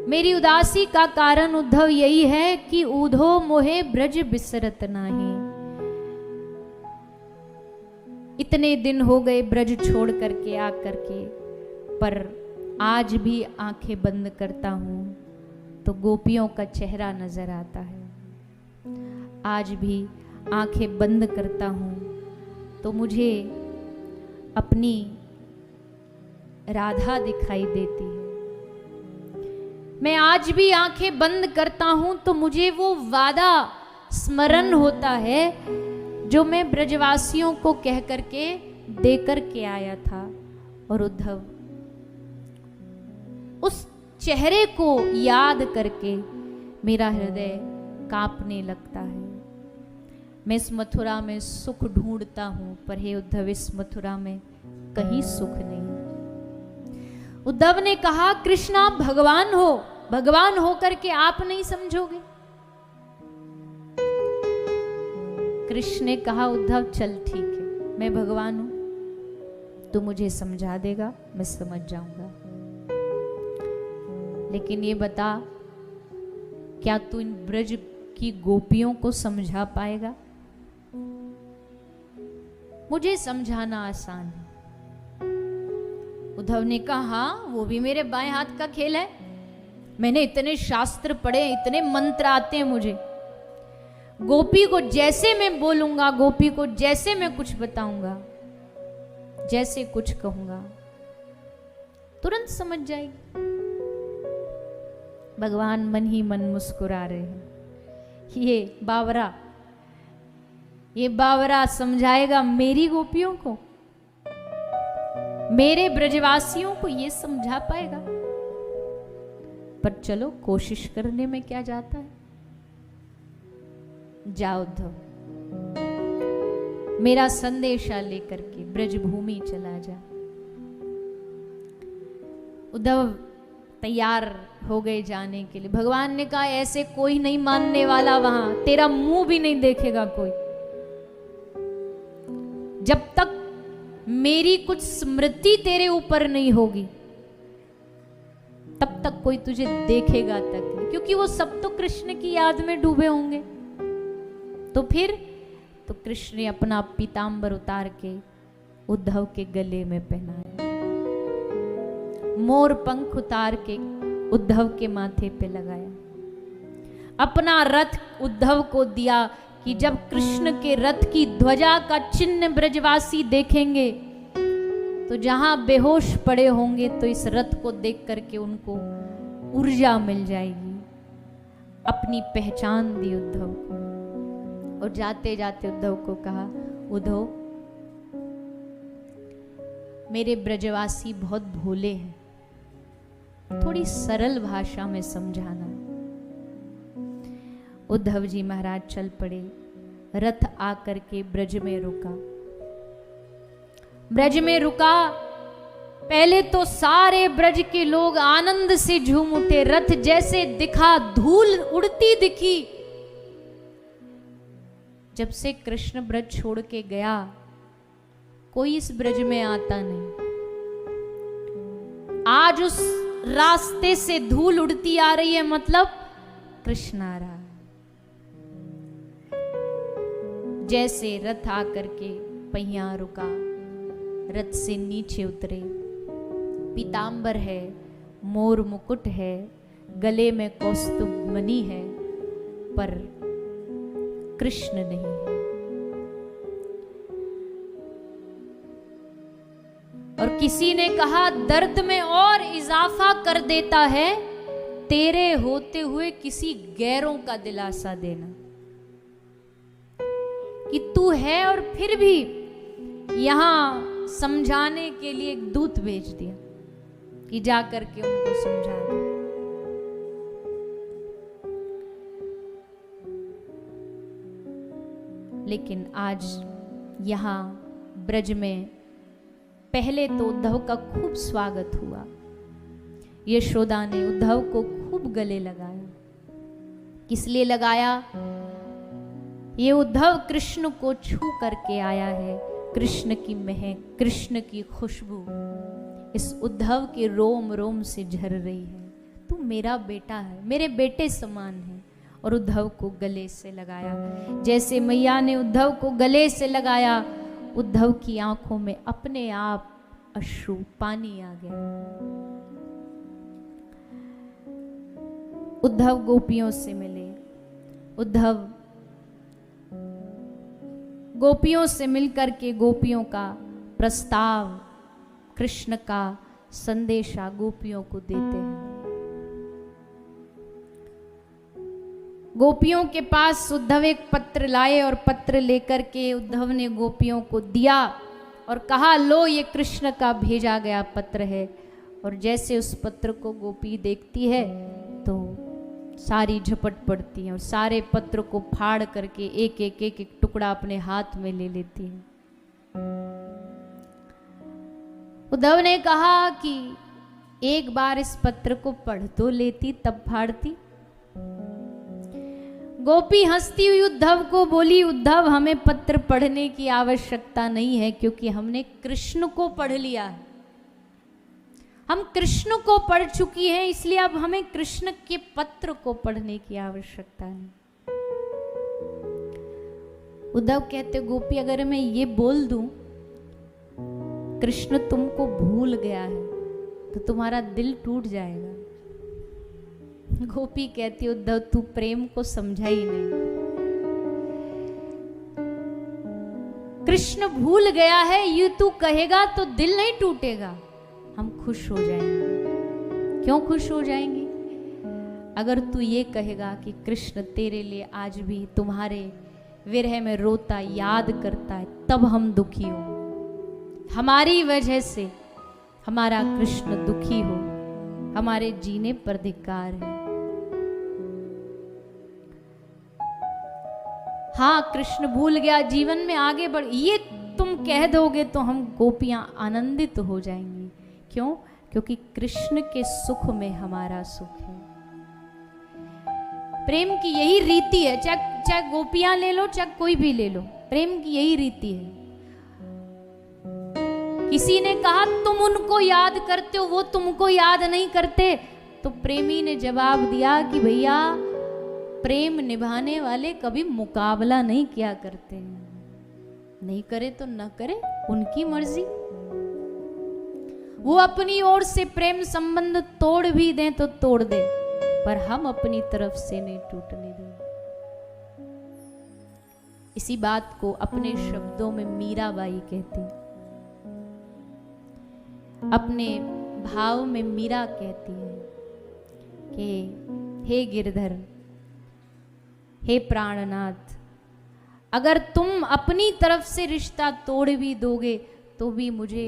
मेरी उदासी का कारण उद्धव यही है कि ऊधो मोहे ब्रज बिसरत नाही। इतने दिन हो गए ब्रज छोड़ करके आकर के, पर आज भी आंखें बंद करता हूं तो गोपियों का चेहरा नजर आता है। आज भी आंखें बंद करता हूं तो मुझे अपनी राधा दिखाई देती है। मैं आज भी आंखें बंद करता हूं तो मुझे वो वादा स्मरण होता है जो मैं ब्रजवासियों को कह करके दे करके आया था। और उद्धव, उस चेहरे को याद करके मेरा हृदय कांपने लगता है। मैं इस मथुरा में सुख ढूंढता हूं, पर हे उद्धव, इस मथुरा में कहीं सुख नहीं। उद्धव ने कहा, कृष्ण आप भगवान हो, भगवान होकर के आप नहीं समझोगे? कृष्ण ने कहा, उद्धव चल ठीक है, मैं भगवान हूं, तू मुझे समझा देगा, मैं समझ जाऊंगा, लेकिन ये बता, क्या तू इन ब्रज की गोपियों को समझा पाएगा? मुझे समझाना आसान है। उद्धव ने कहा, हाँ, वो भी मेरे बाएं हाथ का खेल है। मैंने इतने शास्त्र पढ़े, इतने मंत्र आते हैं मुझे। गोपी को जैसे मैं बोलूंगा, गोपी को जैसे मैं कुछ बताऊंगा, जैसे कुछ कहूंगा, तुरंत समझ जाएगी। भगवान मन ही मन मुस्कुरा रहे हैं। ये बावरा समझाएगा मेरी गोपियों को, मेरे ब्रजवासियों को ये समझा पाएगा? पर चलो, कोशिश करने में क्या जाता है। जाओ उद्धव, मेरा संदेशा लेकर के ब्रजभूमि चला जा। उद्धव तैयार हो गए जाने के लिए। भगवान ने कहा, ऐसे कोई नहीं मानने वाला, वहां तेरा मुंह भी नहीं देखेगा कोई। जब तक मेरी कुछ स्मृति तेरे ऊपर नहीं होगी, तब तक कोई तुझे देखेगा तक नहीं, क्योंकि वो सब तो कृष्ण की याद में डूबे होंगे। तो फिर तो कृष्ण ने अपना पीतांबर उतार के उद्धव के गले में पहनाया, मोर पंख उतार के उद्धव के माथे पे लगाया, अपना रथ उद्धव को दिया कि जब कृष्ण के रथ की ध्वजा का चिन्ह ब्रजवासी देखेंगे तो जहां बेहोश पड़े होंगे तो इस रथ को देख करके उनको ऊर्जा मिल जाएगी। अपनी पहचान दी उद्धव को, और जाते जाते उद्धव को कहा, उद्धव, मेरे ब्रजवासी बहुत भोले हैं, थोड़ी सरल भाषा में समझाना। उद्धव जी महाराज चल पड़े। रथ आकर के ब्रज में रुका। ब्रज में रुका, पहले तो सारे ब्रज के लोग आनंद से झूम उठे। रथ जैसे दिखा, धूल उड़ती दिखी। जब से कृष्ण ब्रज छोड़ के गया, कोई इस ब्रज में आता नहीं। आज उस रास्ते से धूल उड़ती आ रही है, मतलब कृष्ण आ रहा है। जैसे रथ आकर के पहिया रुका, रथ से नीचे उतरे, पीतांबर है, मोर मुकुट है, गले में कौस्तुभ मणि है, पर कृष्ण नहीं है। और किसी ने कहा दर्द में और इजाफा कर देता है तेरे होते हुए किसी गैरों का दिलासा देना, कि तू है और फिर भी यहां समझाने के लिए एक दूत भेज दिया कि जा करके उनको समझा दो। लेकिन आज यहां ब्रज में पहले तो उद्धव का खूब स्वागत हुआ। यशोदा ने उद्धव को खूब गले लगाया। किस लिए लगाया? ये उद्धव कृष्ण को छू करके आया है। कृष्ण की महक, कृष्ण की खुशबू इस उद्धव के रोम रोम से झर रही है। तू मेरा बेटा है, मेरे बेटे समान है। और उद्धव को गले से लगाया। जैसे मैया ने उद्धव को गले से लगाया, उद्धव की आंखों में अपने आप अश्रु पानी आ गया। उद्धव गोपियों से मिले। उद्धव गोपियों से मिलकर के गोपियों का प्रस्ताव, कृष्ण का संदेशा गोपियों को देते हैं। गोपियों के पास उद्धव एक पत्र लाए और पत्र लेकर के उद्धव ने गोपियों को दिया और कहा, लो ये कृष्ण का भेजा गया पत्र है। और जैसे उस पत्र को गोपी देखती है तो सारी झपट पड़ती है और सारे पत्र को फाड़ करके एक एक एक एक टुकड़ा अपने हाथ में ले लेती है। उद्धव ने कहा कि एक बार इस पत्र को पढ़ तो लेती, तब फाड़ती। गोपी हंसती हुई उद्धव को बोली, उद्धव हमें पत्र पढ़ने की आवश्यकता नहीं है, क्योंकि हमने कृष्ण को पढ़ लिया है। हम कृष्ण को पढ़ चुकी हैं, इसलिए अब हमें कृष्ण के पत्र को पढ़ने की आवश्यकता नहीं। उद्धव कहते, गोपी अगर मैं ये बोल दूं कृष्ण तुमको भूल गया है तो तुम्हारा दिल टूट जाएगा। गोपी कहती, उद्धव तू प्रेम को समझा ही नहीं। कृष्ण भूल गया है ये तू कहेगा तो दिल नहीं टूटेगा, हम खुश हो जाएंगे। क्यों खुश हो जाएंगे? अगर तू ये कहेगा कि कृष्ण तेरे लिए आज भी तुम्हारे विरह में रोता याद करता है, तब हम दुखी हो। हमारी वजह से हमारा कृष्ण दुखी हो, हमारे जीने पर धिक्कार है। हाँ, कृष्ण भूल गया, जीवन में आगे बढ़, ये तुम कह दोगे तो हम गोपियां आनंदित हो जाएंगी। क्यों? क्योंकि कृष्ण के सुख में हमारा सुख है। प्रेम की यही रीति है, चाहे गोपियां ले लो, चाहे कोई भी ले लो, प्रेम की यही रीति है। किसी ने कहा तुम उनको याद करते हो, वो तुमको याद नहीं करते, तो प्रेमी ने जवाब दिया कि भैया प्रेम निभाने वाले कभी मुकाबला नहीं किया करते हैं। नहीं करे तो न करे, उनकी मर्जी। वो अपनी ओर से प्रेम संबंध तोड़ भी दें तो तोड़ दे, पर हम अपनी तरफ से नहीं टूटने दें। इसी बात को अपने शब्दों में मीराबाई कहती, अपने भाव में मीरा कहती है कि हे गिरधर, हे प्राणनाथ, अगर तुम अपनी तरफ से रिश्ता तोड़ भी दोगे तो भी मुझे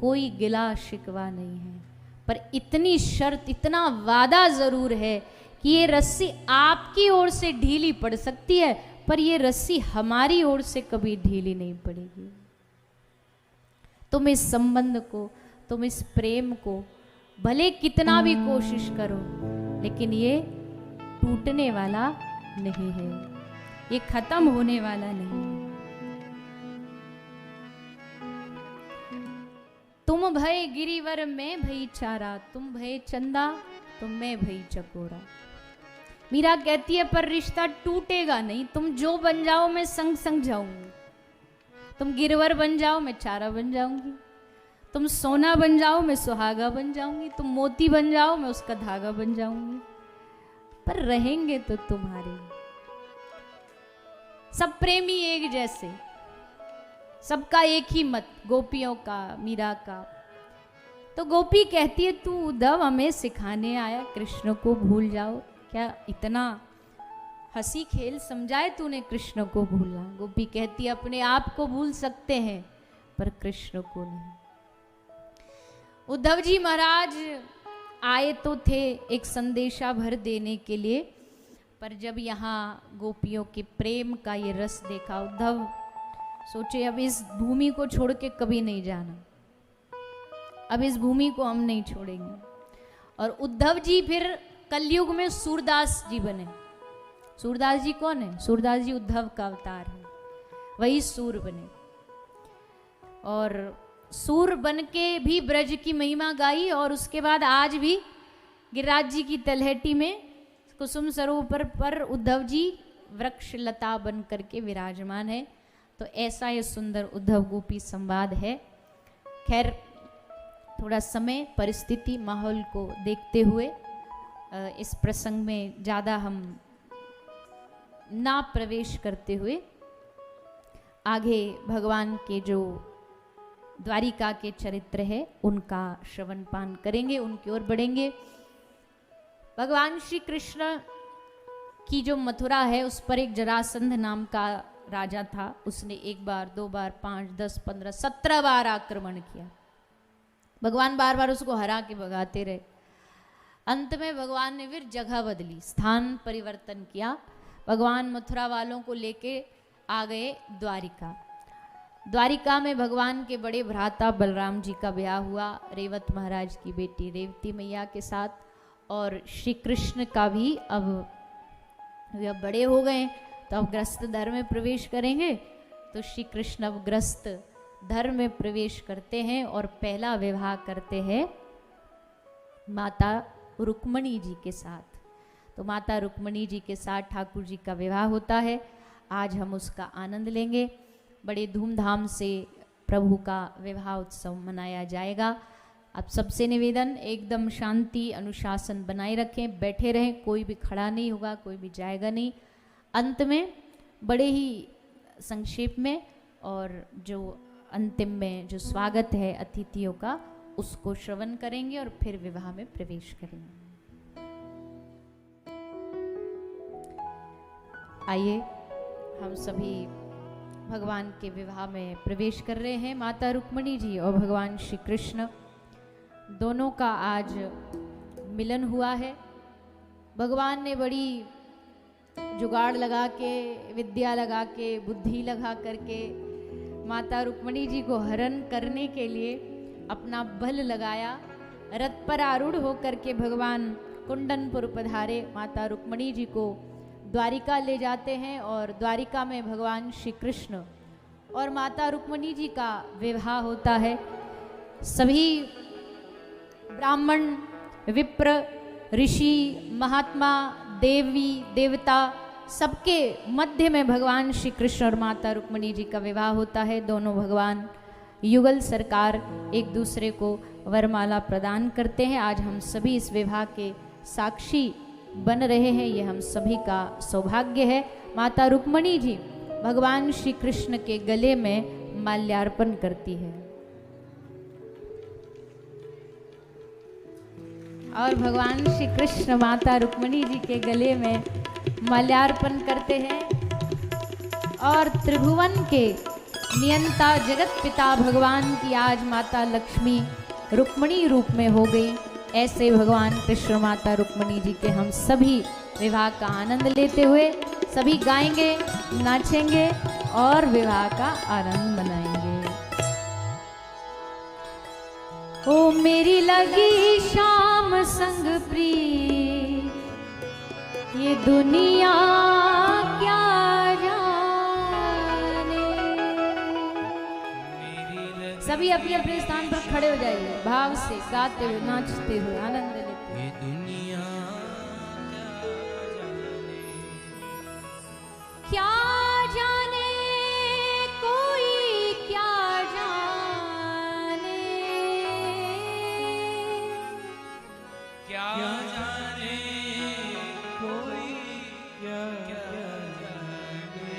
कोई गिला शिकवा नहीं है, पर इतनी शर्त, इतना वादा जरूर है कि ये रस्सी आपकी ओर से ढीली पड़ सकती है, पर ये रस्सी हमारी ओर से कभी ढीली नहीं पड़ेगी। तुम इस संबंध को, तुम इस प्रेम को भले कितना भी कोशिश करो, लेकिन ये टूटने वाला नहीं है, ये खत्म होने वाला नहीं है। तुम भय गिरिवर मैं भई चारा, तुम भय चंदा तो मैं भई चकोरा। मीरा कहती है पर रिश्ता टूटेगा नहीं, तुम जो बन जाओ मैं संग संग जाऊंगी। तुम गिरवर बन जाओ मैं चारा बन जाऊंगी, तुम सोना बन जाओ मैं सुहागा बन जाऊंगी, तुम मोती बन जाओ मैं उसका धागा बन जाऊंगी, पर रहेंगे तो तुम्हारे। सब प्रेमी एक जैसे, सबका एक ही मत, गोपियों का, मीरा का। तो गोपी कहती है तू उद्धव हमें सिखाने आया कृष्ण को भूल जाओ, क्या इतना हंसी खेल समझाए तूने कृष्ण को भूलना। गोपी कहती है अपने आप को भूल सकते हैं पर कृष्ण को नहीं। उद्धव जी महाराज आए तो थे एक संदेशा भर देने के लिए, पर जब यहाँ गोपियों के प्रेम का ये रस देखा, उद्धव सोचे अब इस भूमि को छोड़ के कभी नहीं जाना, अब इस भूमि को हम नहीं छोड़ेंगे। और उद्धव जी फिर कलयुग में सूरदास जी बने। सूरदास जी कौन है? सूरदास जी उद्धव का अवतार है, वही सूर बने। और सूर बन के भी ब्रज की महिमा गाई, और उसके बाद आज भी गिरिराज जी की तलहटी में कुसुम सरोवर पर उद्धव जी वृक्ष लता बन करके विराजमान है। तो ऐसा ये सुंदर उद्धव गोपी संवाद है। खैर थोड़ा समय, परिस्थिति, माहौल को देखते हुए इस प्रसंग में ज़्यादा हम ना प्रवेश करते हुए आगे भगवान के जो द्वारिका के चरित्र है उनका श्रवण पान करेंगे, उनकी ओर बढ़ेंगे। भगवान श्री कृष्ण की जो मथुरा है उस पर एक जरासंध नाम का राजा था। उसने 1 बार 2 बार 5 10 15 17 बार आक्रमण किया। भगवान बार बार उसको हरा के भगाते रहे। अंत में भगवान ने फिर जगह बदली, स्थान परिवर्तन किया। भगवान मथुरा वालों को लेके आ गए द्वारिका। द्वारिका में भगवान के बड़े भ्राता बलराम जी का ब्याह हुआ रेवत महाराज की बेटी रेवती मैया के साथ। और श्री कृष्ण का भी अब बड़े हो गए तो अब गृहस्थ धर्म में प्रवेश करेंगे। तो श्री कृष्ण अब गृहस्थ धर्म में प्रवेश करते हैं और पहला विवाह करते हैं माता रुक्मणी जी के साथ। तो माता रुक्मणी जी के साथ ठाकुर जी का विवाह होता है। आज हम उसका आनंद लेंगे। बड़े धूमधाम से प्रभु का विवाह उत्सव मनाया जाएगा। आप सबसे निवेदन, एकदम शांति अनुशासन बनाए रखें, बैठे रहें, कोई भी खड़ा नहीं होगा, कोई भी जाएगा नहीं। अंत में बड़े ही संक्षेप में और जो अंतिम में जो स्वागत है अतिथियों का उसको श्रवण करेंगे और फिर विवाह में प्रवेश करेंगे। आइए हम सभी भगवान के विवाह में प्रवेश कर रहे हैं। माता रुक्मणी जी और भगवान श्री कृष्ण दोनों का आज मिलन हुआ है। भगवान ने बड़ी जुगाड़ लगा के, विद्या लगा के, बुद्धि लगा करके माता रुक्मणी जी को हरण करने के लिए अपना बल लगाया। रथ पर आरूढ़ होकर के भगवान कुंडनपुर पधारे। माता रुक्मणी जी को द्वारिका ले जाते हैं और द्वारिका में भगवान श्री कृष्ण और माता रुक्मणी जी का विवाह होता है। सभी ब्राह्मण, विप्र, ऋषि, महात्मा, देवी, देवता सबके मध्य में भगवान श्री कृष्ण और माता रुक्मणी जी का विवाह होता है। दोनों भगवान युगल सरकार एक दूसरे को वरमाला प्रदान करते हैं। आज हम सभी इस विवाह के साक्षी बन रहे हैं, ये हम सभी का सौभाग्य है। माता रुक्मणी जी भगवान श्री कृष्ण के गले में माल्यार्पण करती है और भगवान श्री कृष्ण माता रुक्मणी जी के गले में माल्यार्पण करते हैं। और त्रिभुवन के नियंता जगत पिता भगवान की आज माता लक्ष्मी रुक्मणी रूप में हो गई। ऐसे भगवान कृष्ण माता रुक्मणी जी के हम सभी विवाह का आनंद लेते हुए सभी गाएंगे, नाचेंगे और विवाह का आनंद मनाएंगे। ओ मेरी लगी शाम संग प्रीत, ये दुनिया क्या जाने। सभी अपने अपने स्थान पर खड़े हो जाइए, भाव से गाते हुए नाचते हुए आनंद लेते हुए। ये दुनिया क्या जाने कोई क्या जाने, क्या जाने कोई क्या जाने,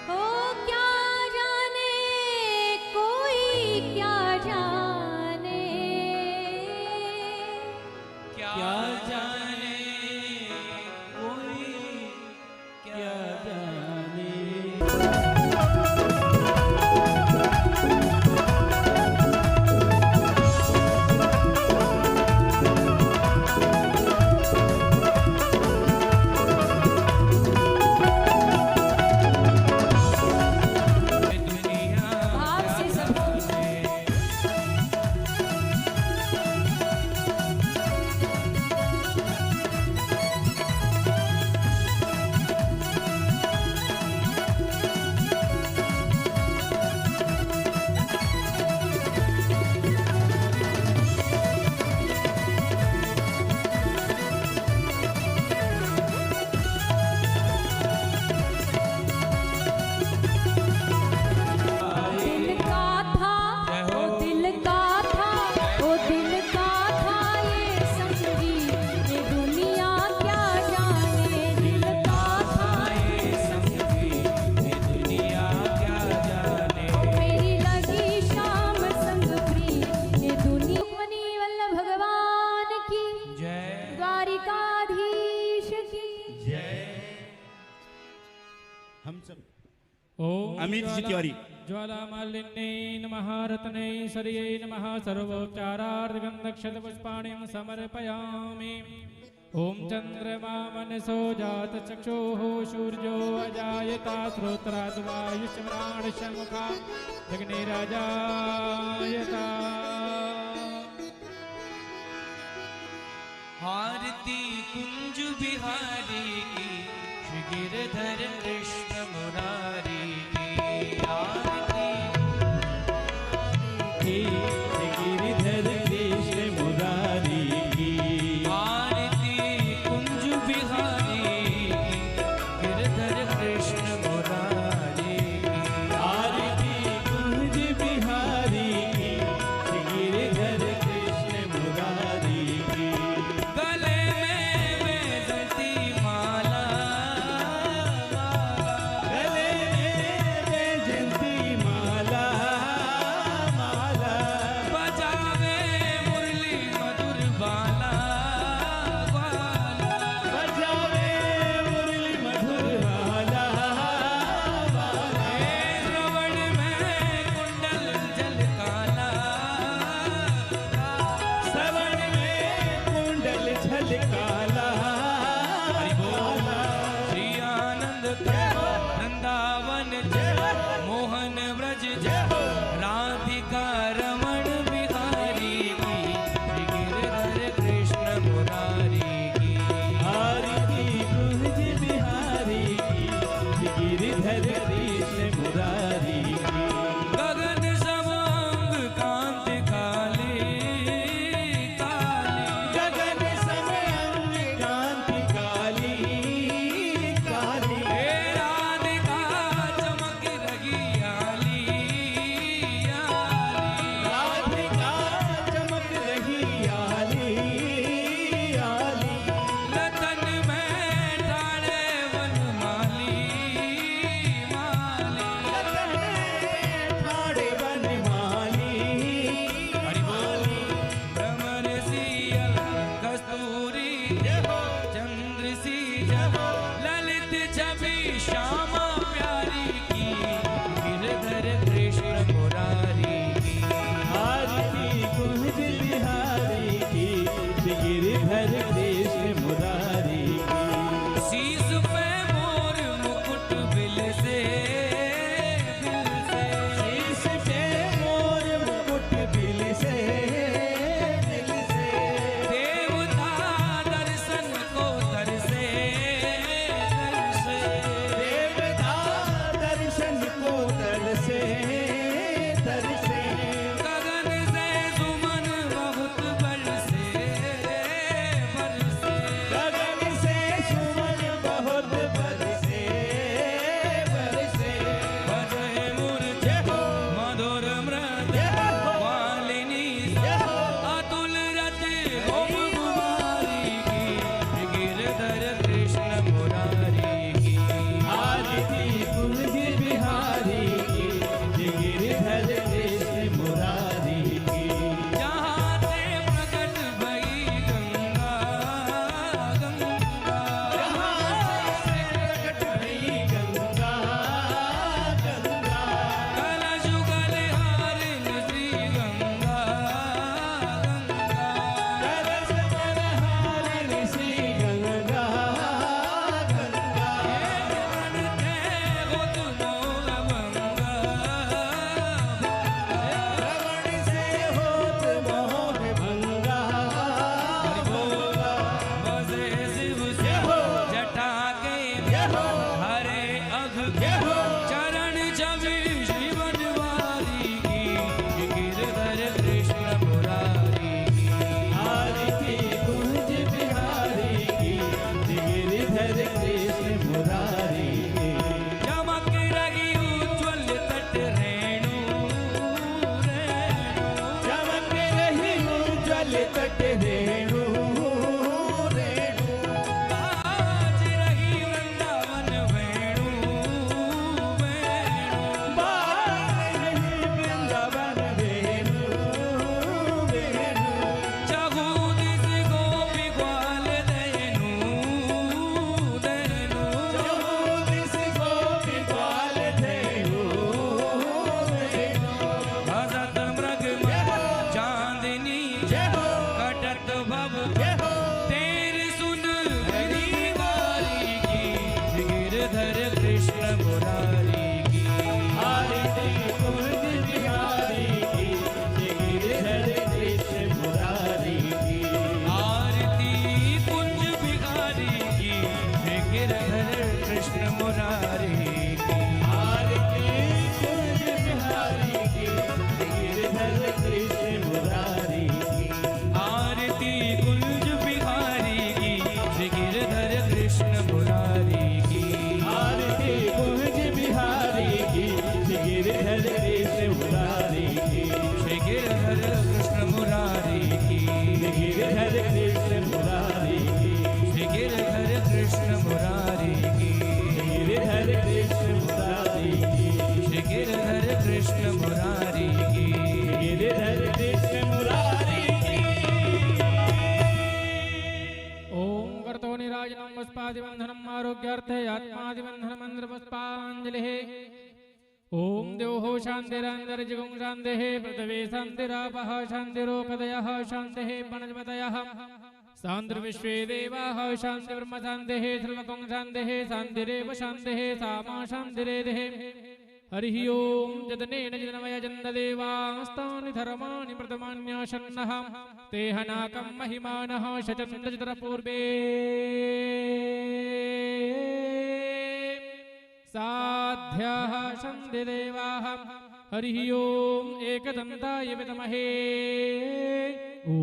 हो क्या जाने कोई क्या जाने, क्या जाने कोई क्या जाने। भाव से सब दिल का था, ओ दिल का था, ओ दिल का था ये समझी, ये दुनिया क्या जाने। दिल का था ये समझी ये दुनिया क्या जाने। मेरी लगी शाम संग प्री, ये दुनिया। रुक्मणी वल्लभ भगवान की जय द्वारिकाधीश की हम सब ओम अमित जी तिवारी। ज्वालामालिन्ये नमः रत्ने सर्ये नमः सर्वोपचारार्धगन्धक्षतपुष्पाणिं समर्पयामि। ओम चंद्रमा मनसो जात चक्षुः सूर्यो अजायता श्रोत्राद् वायुश्चम्राणशमुखा जग्निराजायता। आरती कुंज बिहारी की श्री गिरधर कृष्ण मुरारी की। आरती गिरिधर कृष्ण मुरारी की। आरती कुंज बिहारी की गिरधर कृष्ण मुरारी की। आरती कुंज बिहारी की गिरिधर कृष्ण मुरारी की। गले में बेजती माला, गले में बैजंती माला माला। बजावे मुरली मधुर बाला बाला। बजावे मुरली मधुर बाला बाला। श्रवण में कुंडल जल काला, श्रवण में कुंडल झलकाला। श्री आनंद वृंदावन जय, मोहन व्रज जय, राधिका रमण बिहारी की श्री गिरधर कृष्ण मुरारी की। आरती कुंज बिहारी की गिरिधर कृष्ण मुरारी की। गगन समंग कांत काली काली। गगन समयंग कांति काली काली। हे राधिका चमक रही आली आली। राधिका चमक रही आली आली। लतन में डाले वन माली माली। ठाड़े वन माली। हरि बोल। भ्रमर सियल कस्तूरी चंद्र सी ललित छवि श्यामा प्यारी की गिरधर कृष्ण मुरारी की। आरती कुंज बिहारी की गिरिधर कृष्ण मुरारी की। शीश पे मोर मुकुट बिल से शीश पे मोर मुकुट बिल से देवता दर्शन को तरसे तरसे। देवता दर्शन को तरसे तरसे। पुष्पादिबन्धनम् आरोग्यार्थे आत्मादिबन्धनम् मन्त्रपुष्पाञ्जलिः ओम द्योः शान्तिरन्तरिक्षं शान्तिः पृथिवी शान्तिरापः शान्तिरोपदयः शान्तिः वनस्पतयः शान्तिर्विश्वे देवाः शान्ति ब्रह्म शान्तिः सर्वगं शान्तिः शान्तिरेव शान्तिः सामा शान्तिरेधिः हरिः ओम जदनेन जदनमय जन्ददेवास्तानि धर्माणि प्रथमान्याशन्नः तेहनाकं महिमानः शचन्द्रपूर्वे साध्याः शान्तिदेवाः हरिः ओम एकदन्ताय विद्महे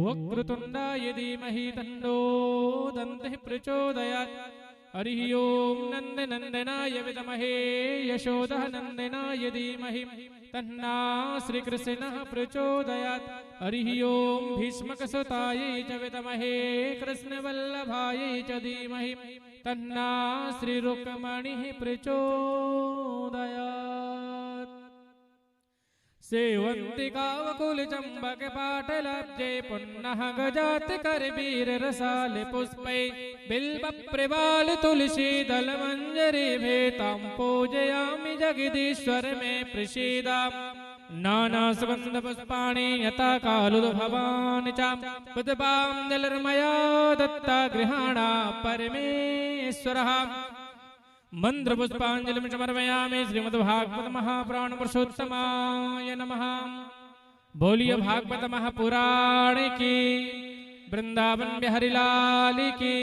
वक्रतुण्डाय धीमहि तन्नो दन्तिः प्रचोदयात् हरिः ओम नन्दनन्दनाय विद्महे यशोदः नन्दनाय धीमहि तन्ना श्रीकृष्णः प्रचोदयात् हरिः ओम भीष्मकसुतायै च विद्महे कृष्णवल्लभायै च धीमहि तन्ना श्रीरुक्मणिः प्रचोदयात् सेवन्तिकावकुलचम्बक पाटलब्जे पुन्नः गजाति करवीर रसाले पुष्पै बिल्व प्रवाल तुलसी दल मंजरी भेतां पूजयामि जगदीश्वर में प्रसीदा नाना सुगंध पुष्पाणि यथा कालुद्भवानि च पुष्पां जलर्मया दत्ता गृहाणा परमेश्वरः मंत्र पुष्पांजलि समर्पयामि श्रीमद्भागवत महापुराण पुरुषोत्तमाय नमः। बोलिए भागवत महापुराण की, वृंदावन बिहारी लाल की,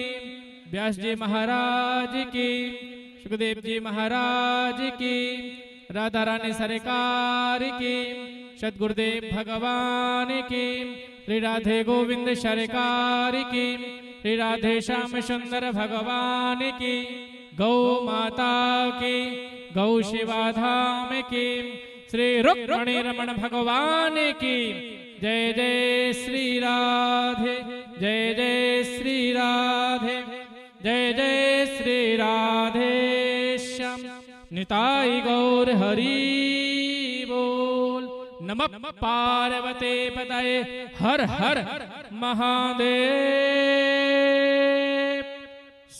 व्यास जी महाराज की, सुखदेव जी महाराज की, राधा रानी सरकार की, सदगुरुदेव भगवान की, श्री राधे गोविंद सरकार की, श्री राधे श्याम सुंदर भगवान की, गौ माता की, गौ शिवा धाम की, श्री रुक्मणी रमण भगवान की जय जय श्री राधे, जय जय श्री राधे, जय जय श्री राधे श्याम निताई गौर हरि बोल। नमः पार्वते पतये हर हर महादेव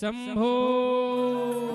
शंभो।